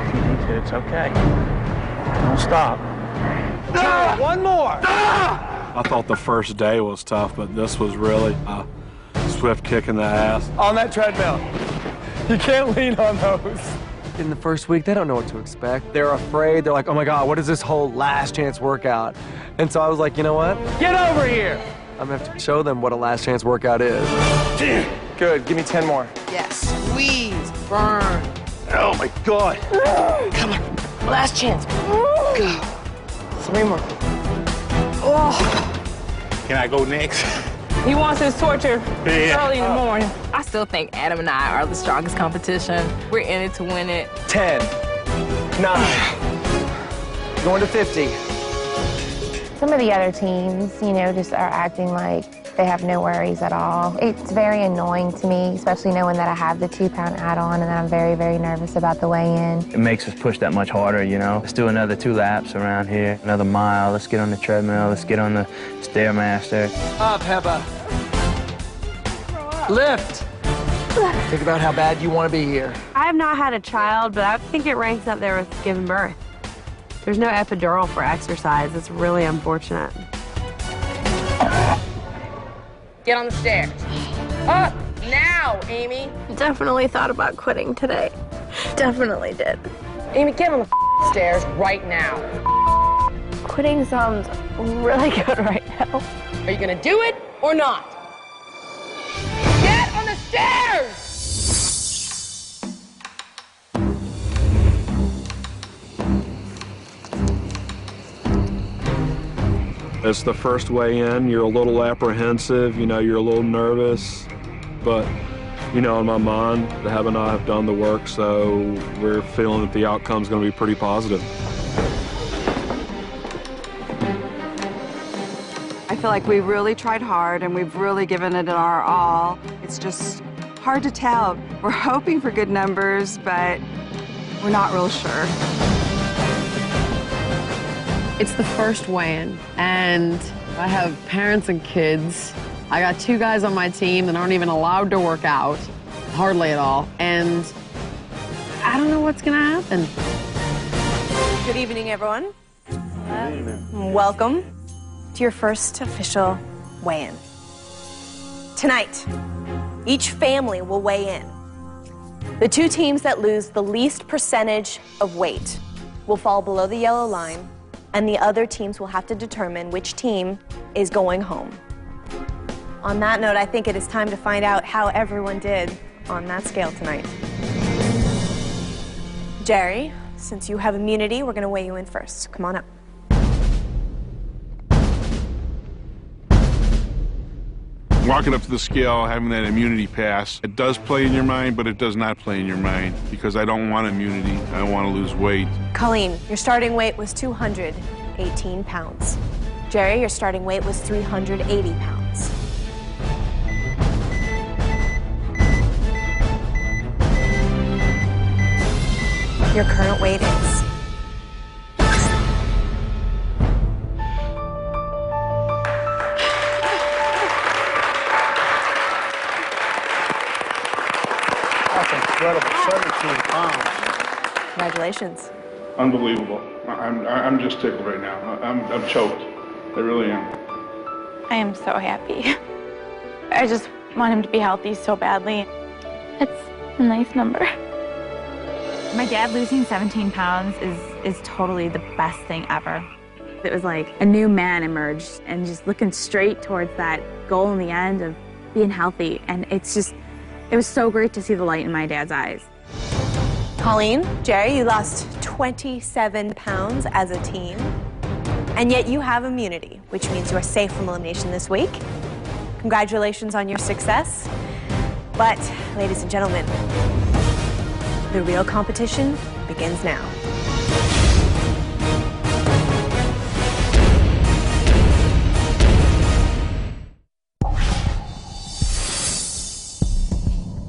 It's okay. Don't stop. One more. I thought the first day was tough, but this was really a swift kick in the ass. On that treadmill. You can't lean on those. In the first week, they don't know what to expect. They're afraid. They're like, oh my God, what is this whole last chance workout? And so I was like, you know what? Get over here. I'm gonna have to show them what a last chance workout is. Good, give me 10 more. Yes, squeeze, burn. Oh my God. Come on, last chance. Go. 3 more. Oh. Can I go next? He wants his torture Yeah. early in the morning. I still think Adam and I are the strongest competition. We're in it to win it. 10, 9, going to 50. Some of the other teams, you know, just are acting like they have no worries at all. It's very annoying to me, especially knowing that I have the 2-pound add-on and that I'm very, very nervous about the weigh-in. It makes us push that much harder, you know. Let's do another 2 laps around here, another mile. Let's get on the treadmill. Let's get on the Stairmaster. Up, Heba. Lift. Think about how bad you want to be here. I have not had a child, but I think it ranks up there with giving birth. There's no epidural for exercise. It's really unfortunate. Get on the stairs. Up now, Amy. Definitely thought about quitting today. Definitely did. Amy, get on the stairs right now. Quitting sounds really good right now. Are you gonna do it or not? Get on the stairs! It's the first weigh-in. You're a little apprehensive, you know, you're a little nervous, but, you know, in my mind, the Heb and I have done the work, so we're feeling that the outcome's going to be pretty positive. I feel like we really tried hard and we've really given it our all. It's just hard to tell. We're hoping for good numbers, but we're not real sure. It's the first weigh-in, and I have parents and kids. I got 2 guys on my team that aren't even allowed to work out, hardly at all, and I don't know what's gonna happen. Good evening, everyone. Welcome to your first official weigh-in. Tonight, each family will weigh in. The 2 teams that lose the least percentage of weight will fall below the yellow line, and the other teams will have to determine which team is going home. On that note, I think it is time to find out how everyone did on that scale tonight. Jerry, since you have immunity, we're gonna weigh you in first. Come on up. Walking up to the scale, having that immunity pass, it does play in your mind, but it does not play in your mind because I don't want immunity. I want to lose weight. Colleen, your starting weight was 218 pounds. Jerry, your starting weight was 380 pounds. Your current weight is... Incredible, 17 pounds. Congratulations. Unbelievable. I'm just tickled right now. I'm choked. I really am. I am so happy. I just want him to be healthy so badly. It's a nice number. My dad losing 17 pounds is totally the best thing ever. It was like a new man emerged and just looking straight towards that goal in the end of being healthy. And it was so great to see the light in my dad's eyes. Colleen, Jerry, you lost 27 pounds as a team, and yet you have immunity, which means you are safe from elimination this week. Congratulations on your success. But, ladies and gentlemen, the real competition begins now.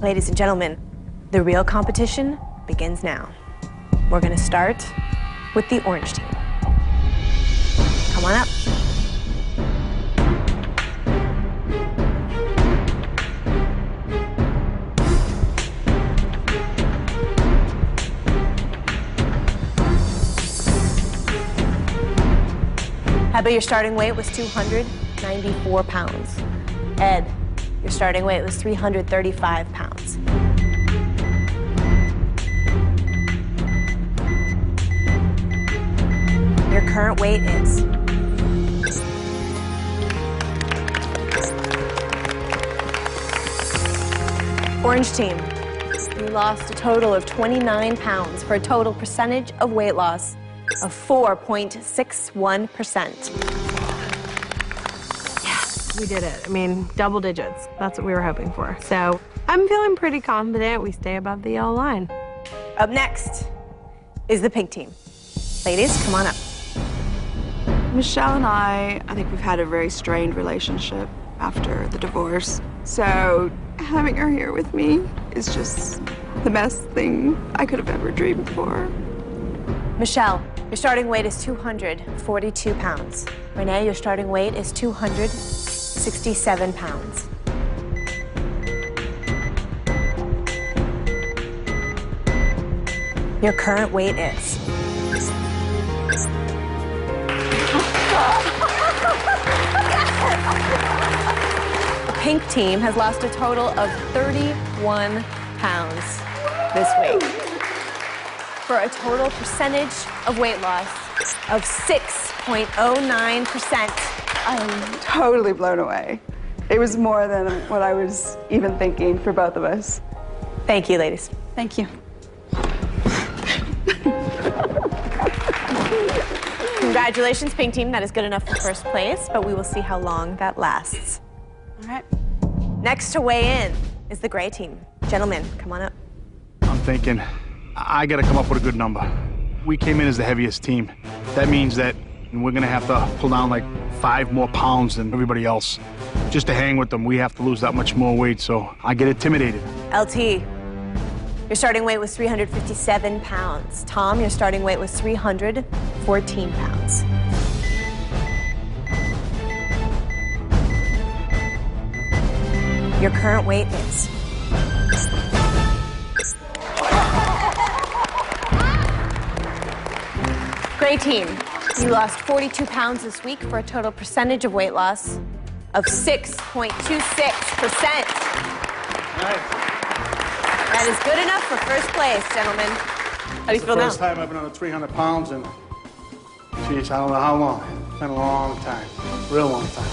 Ladies and gentlemen, the real competition begins now. We're gonna start with the orange team. Come on up. Heba, your starting weight was 294 pounds. Ed, your starting weight was 335 pounds. Your current weight is... Orange team, you lost a total of 29 pounds for a total percentage of weight loss of 4.61%. We did it. I mean, double digits. That's what we were hoping for. So I'm feeling pretty confident we stay above the yellow line. Up next is the pink team. Ladies, come on up. Michelle and I think we've had a very strained relationship after the divorce. So having her here with me is just the best thing I could have ever dreamed for. Michelle, your starting weight is 242 pounds. Renee, your starting weight is 267 pounds. Your current weight is... The pink team has lost a total of 31 pounds this week, for a total percentage of weight loss of 6.09%. I'm totally blown away. It was more than what I was even thinking for both of us. Thank you, ladies. Thank you. Congratulations, pink team. That is good enough for first place, but we will see how long that lasts. All right. Next to weigh in is the gray team. Gentlemen, come on up. I'm thinking, I gotta come up with a good number. We came in as the heaviest team. That means that we're gonna have to pull down like 5 more pounds than everybody else. Just to hang with them, we have to lose that much more weight, so I get intimidated. LT, your starting weight was 357 pounds. Tom, your starting weight was 314 pounds. Your current weight is... Gray team, you lost 42 pounds this week for a total percentage of weight loss of 6.26%. That is good enough for first place, gentlemen. How do you feel now? First time I've been under 300 pounds in, geez, I don't know how long. It's been a long time, real long time.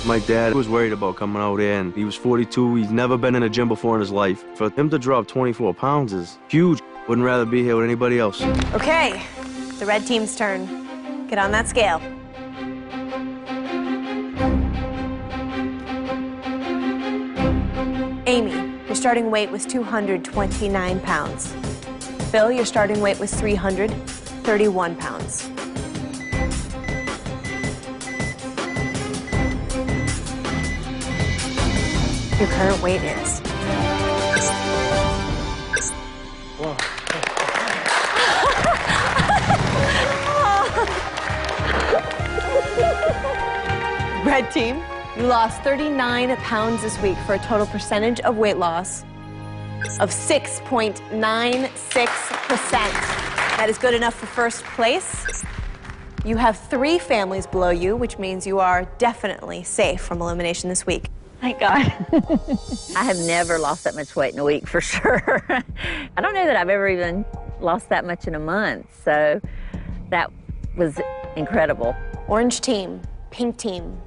My dad was worried about coming out here, and he was 42. He's never been in a gym before in his life. For him to drop 24 pounds is huge. Wouldn't rather be here with anybody else. Okay, the red team's turn. Get on that scale. Amy, your starting weight was 229 pounds. Phil, your starting weight was 331 pounds. Your current weight is... Red team, you lost 39 pounds this week for a total percentage of weight loss of 6.96%. That is good enough for first place. You have 3 families below you, which means you are definitely safe from elimination this week. Thank God. I have never lost that much weight in a week, for sure. I don't know that I've ever even lost that much in a month, so that was incredible. Orange team, pink team.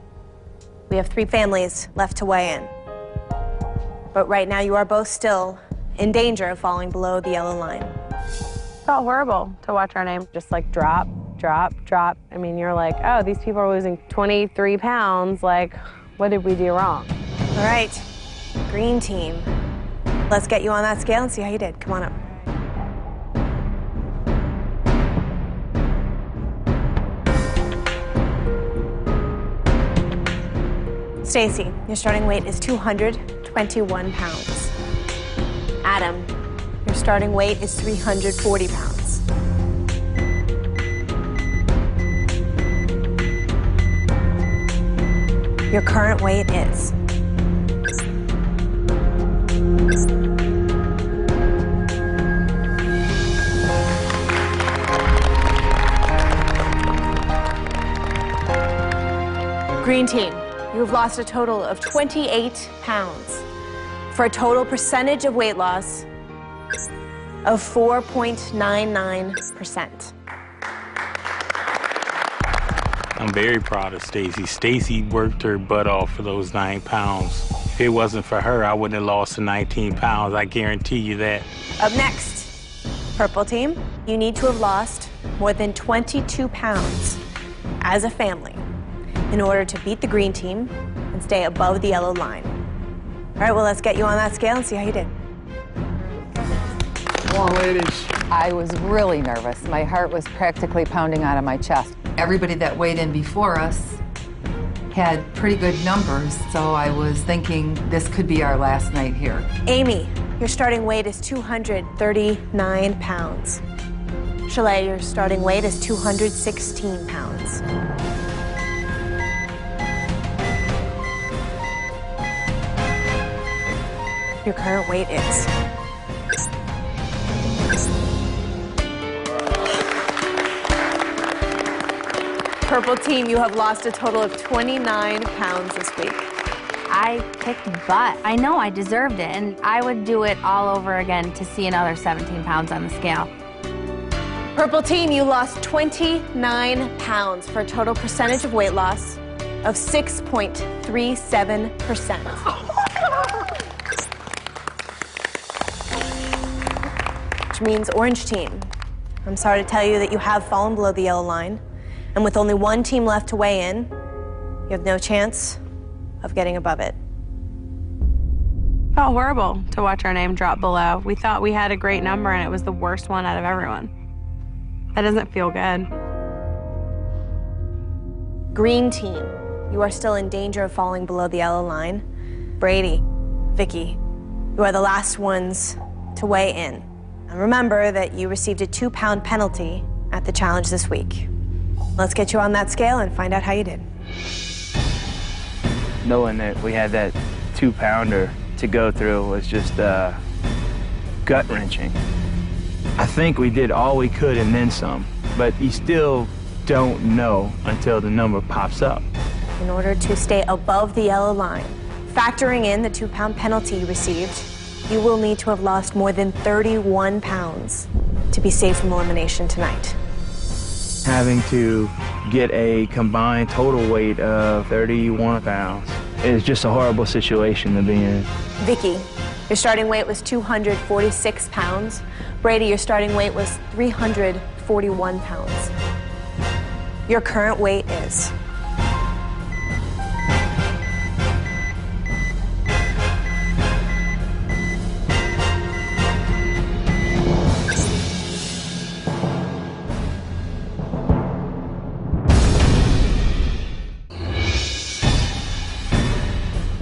We have 3 families left to weigh in. But right now you are both still in danger of falling below the yellow line. It felt horrible to watch our name just like drop, drop, drop. I mean, you're like, oh, these people are losing 23 pounds. Like, what did we do wrong? All right, green team. Let's get you on that scale and see how you did. Come on up. Stacy, your starting weight is 221 pounds. Adam, your starting weight is 340 pounds. Your current weight is... Green team, you have lost a total of 28 pounds for a total percentage of weight loss of 4.99%. I'm very proud of Stacy. Stacy worked her butt off for those 9 pounds. If it wasn't for her, I wouldn't have lost the 19 pounds. I guarantee you that. Up next, purple team, you need to have lost more than 22 pounds as a family in order to beat the green team and stay above the yellow line. All right, well, let's get you on that scale and see how you did. Come on, ladies. I was really nervous. My heart was practically pounding out of my chest. Everybody that weighed in before us had pretty good numbers, so I was thinking this could be our last night here. Amy, your starting weight is 239 pounds. Chalet, your starting weight is 216 pounds. Your current weight is... Purple team, you have lost a total of 29 pounds this week. I kicked butt. I know I deserved it, and I would do it all over again to see another 17 pounds on the scale. Purple team, you lost 29 pounds for a total percentage of weight loss of 6.37%. Which means orange team, I'm sorry to tell you that you have fallen below the yellow line. And with only one team left to weigh in, you have no chance of getting above it. Felt horrible to watch our name drop below. We thought we had a great number and it was the worst one out of everyone. That doesn't feel good. Green team, you are still in danger of falling below the yellow line. Brady, Vicky, you are the last ones to weigh in. And remember that you received a 2-pound penalty at the challenge this week. Let's get you on that scale and find out how you did. Knowing that we had that 2-pounder to go through was just gut-wrenching. I think we did all we could and then some, but you still don't know until the number pops up. In order to stay above the yellow line, factoring in the 2-pound penalty you received, you will need to have lost more than 31 pounds to be safe from elimination tonight. Having to get a combined total weight of 31 pounds is just a horrible situation to be in. Vicky, your starting weight was 246 pounds. Brady, your starting weight was 341 pounds. Your current weight is...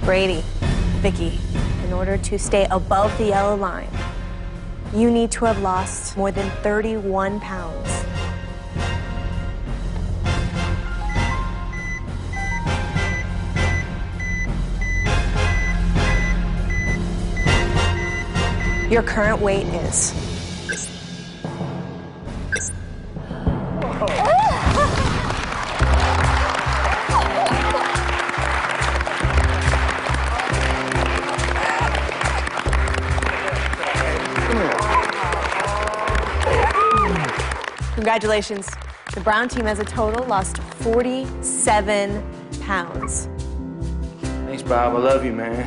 Brady, Vicky, in order to stay above the yellow line, you need to have lost more than 31 pounds. Your current weight is... Congratulations. The brown team as a total lost 47 pounds. Thanks, Bob. I love you, man.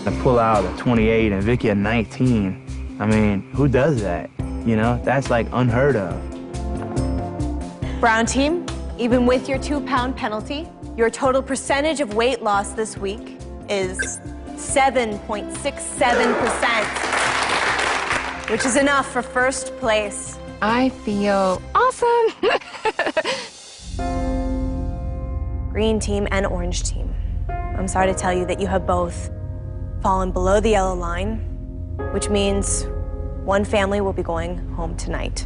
To pull out a 28 and Vicky a 19. I mean, who does that? You know, that's like unheard of. Brown team, even with your 2-pound penalty, your total percentage of weight loss this week is 7.67%. Which is enough for first place. I feel awesome. Green team and orange team, I'm sorry to tell you that you have both fallen below the yellow line, which means one family will be going home tonight.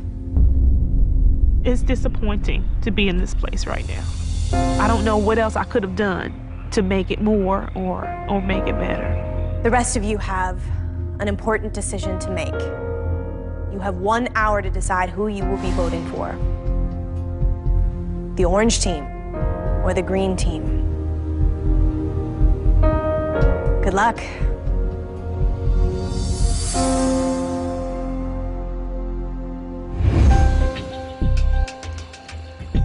It's disappointing to be in this place right now. I don't know what else I could have done to make it more or make it better. The rest of you have an important decision to make. You have 1 hour to decide who you will be voting for. The orange team or the green team. Good luck.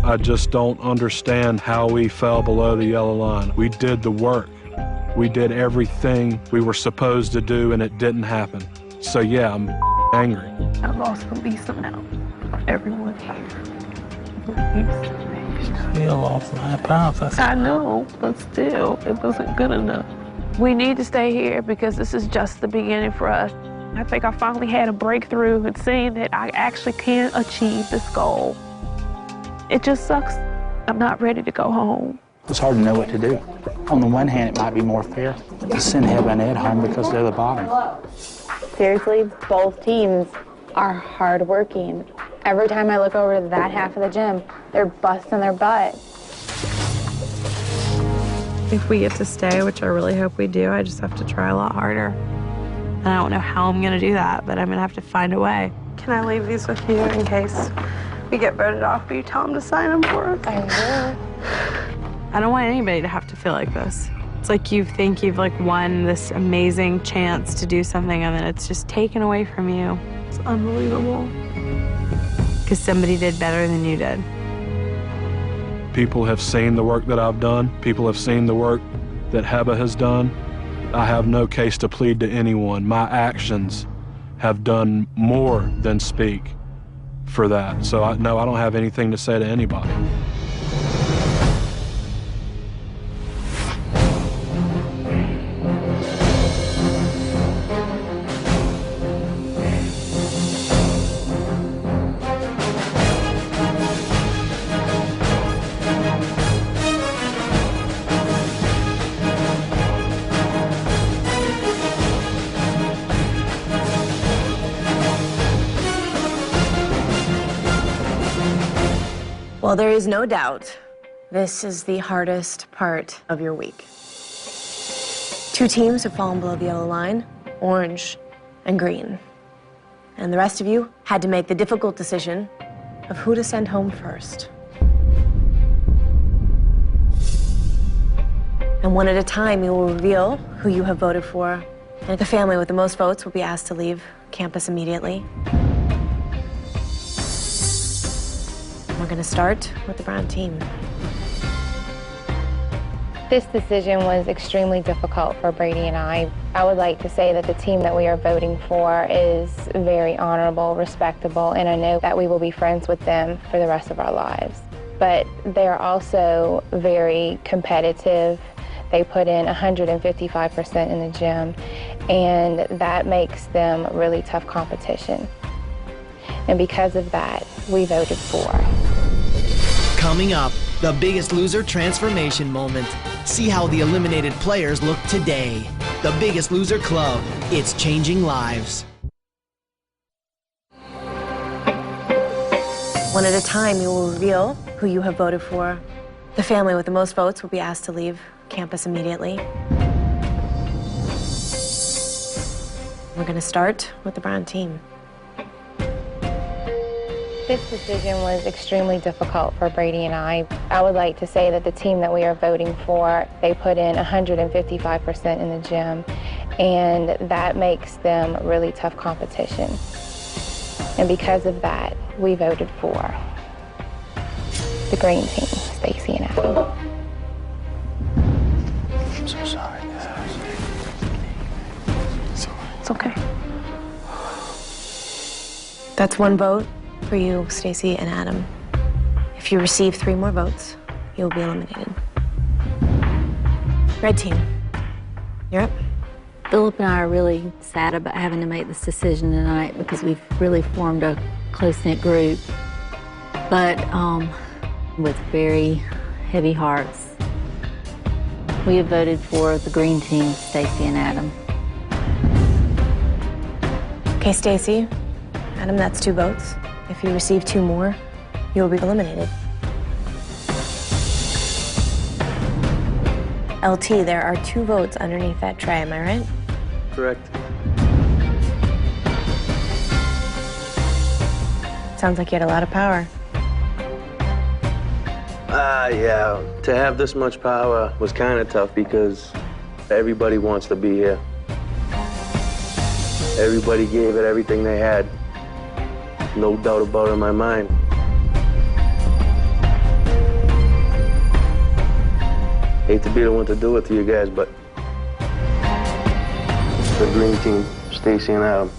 I just don't understand how we fell below the yellow line. We did the work. We did everything we were supposed to do, and it didn't happen. So yeah, I'm angry. I lost the least amount of everyone here. Still lost 9 pounds. I know, but still, it wasn't good enough. We need to stay here because this is just the beginning for us. I think I finally had a breakthrough in seeing that I actually can achieve this goal. It just sucks. I'm not ready to go home. It's hard to know what to do. On the one hand, it might be more fair to send Heather and Ed home because they're the bottom. Seriously, both teams are hardworking. Every time I look over to that half of the gym, they're busting their butt. If we get to stay, which I really hope we do, I just have to try a lot harder. And I don't know how I'm gonna do that, but I'm gonna have to find a way. Can I leave these with you in case we get voted off? Will you tell them to sign them for us? I will. I don't want anybody to have to feel like this. It's like you think you've like won this amazing chance to do something and then it's just taken away from you. It's unbelievable. Because somebody did better than you did. People have seen the work that I've done. People have seen the work that Heba has done. I have no case to plead to anyone. My actions have done more than speak for that. So no, I don't have anything to say to anybody. Well, there is no doubt this is the hardest part of your week. 2 teams have fallen below the yellow line, orange and green. And the rest of you had to make the difficult decision of who to send home first. And one at a time, you will reveal who you have voted for. And the family with the most votes will be asked to leave campus immediately. We're going to start with the brown team. This decision was extremely difficult for Brady and I. I would like to say that the team that we are voting for is very honorable, respectable, and I know that we will be friends with them for the rest of our lives. But they're also very competitive. They put in 155% in the gym, and that makes them really tough competition. And because of that, we voted for. Coming up, the Biggest Loser transformation moment. See how the eliminated players look today. The Biggest Loser Club. It's changing lives. One at a time, you will reveal who you have voted for. The family with the most votes will be asked to leave campus immediately. We're going to start with the brown team. This decision was extremely difficult for Brady and I. I would like to say that the team that we are voting for, they put in 155% in the gym, and that makes them really tough competition. And because of that, we voted for the green team, Stacy and Adam. I'm so sorry, guys. It's okay. That's 1 vote for you, Stacy and Adam. If you receive 3 more votes, you'll be eliminated. Red team, you're up. Philip and I are really sad about having to make this decision tonight because we've really formed a close-knit group. But with very heavy hearts, we have voted for the green team, Stacy and Adam. Okay, Stacy, Adam, that's 2 votes. If you receive 2 more, you will be eliminated. LT, there are 2 votes underneath that tray, am I right? Correct. Sounds like you had a lot of power. Yeah. To have this much power was kind of tough because everybody wants to be here. Everybody gave it everything they had. No doubt about it in my mind. Hate to be the one to do it to you guys, but the green team, Stacy and Adam.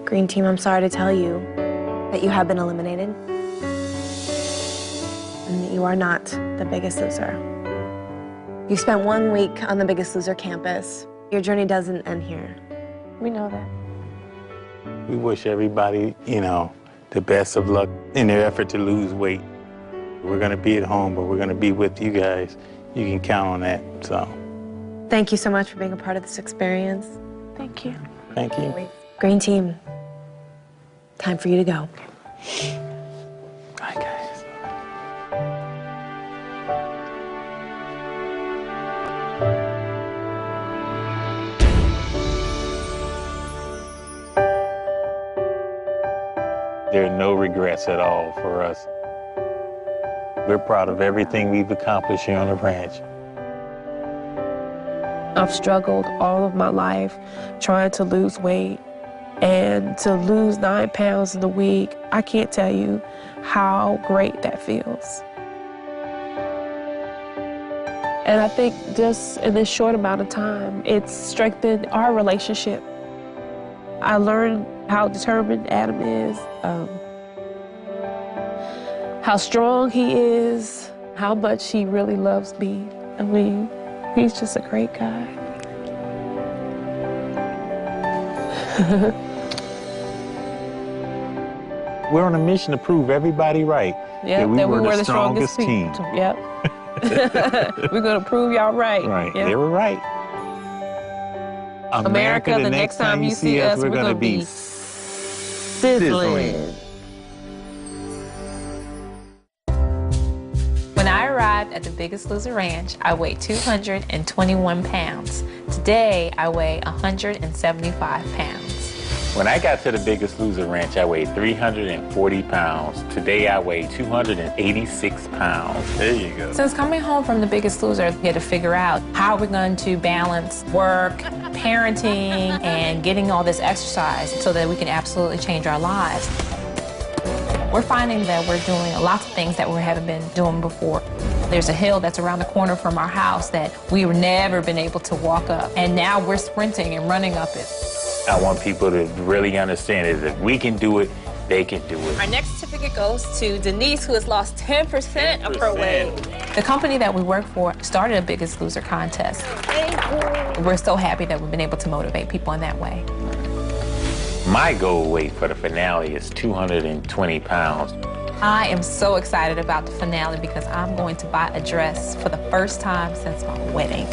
Green team, I'm sorry to tell you that you have been eliminated and that you are not the Biggest Loser. You spent 1 week on the Biggest Loser campus. Your journey doesn't end here. We know that. We wish everybody, the best of luck in their effort to lose weight. We're going to be at home, but we're going to be with you guys. You can count on that, so. Thank you so much for being a part of this experience. Thank you. Thank you. Green team, time for you to go. Hi, guys. There are no regrets at all for us. We're proud of everything we've accomplished here on the ranch. I've struggled all of my life trying to lose weight, and to lose 9 pounds in a week, I can't tell you how great that feels. And I think just in this short amount of time, it's strengthened our relationship. I learned how determined Adam is, how strong he is, how much he really loves me. I mean, he's just a great guy. We're on a mission to prove everybody right. Yeah, that we were the strongest team. Yep. We're gonna prove y'all right. Right, Yep. they were right. America, the next time you see us, we're gonna be sizzling. When I arrived at the Biggest Loser Ranch, I weighed 221 pounds. Today, I weigh 175 pounds. When I got to the Biggest Loser Ranch, I weighed 340 pounds. Today, I weigh 286 pounds. There you go. Since coming home from the Biggest Loser, we had to figure out how we're going to balance work, parenting, and getting all this exercise so that we can absolutely change our lives. We're finding that we're doing lots of things that we haven't been doing before. There's a hill that's around the corner from our house that we've never been able to walk up, and now we're sprinting and running up it. I want people to really understand is if we can do it, they can do it. Our next certificate goes to Denise, who has lost 10% of her weight. The company that we work for started a Biggest Loser contest. We're so happy that we've been able to motivate people in that way. My goal weight for the finale is 220 pounds. I am so excited about the finale because I'm going to buy a dress for the first time since my wedding.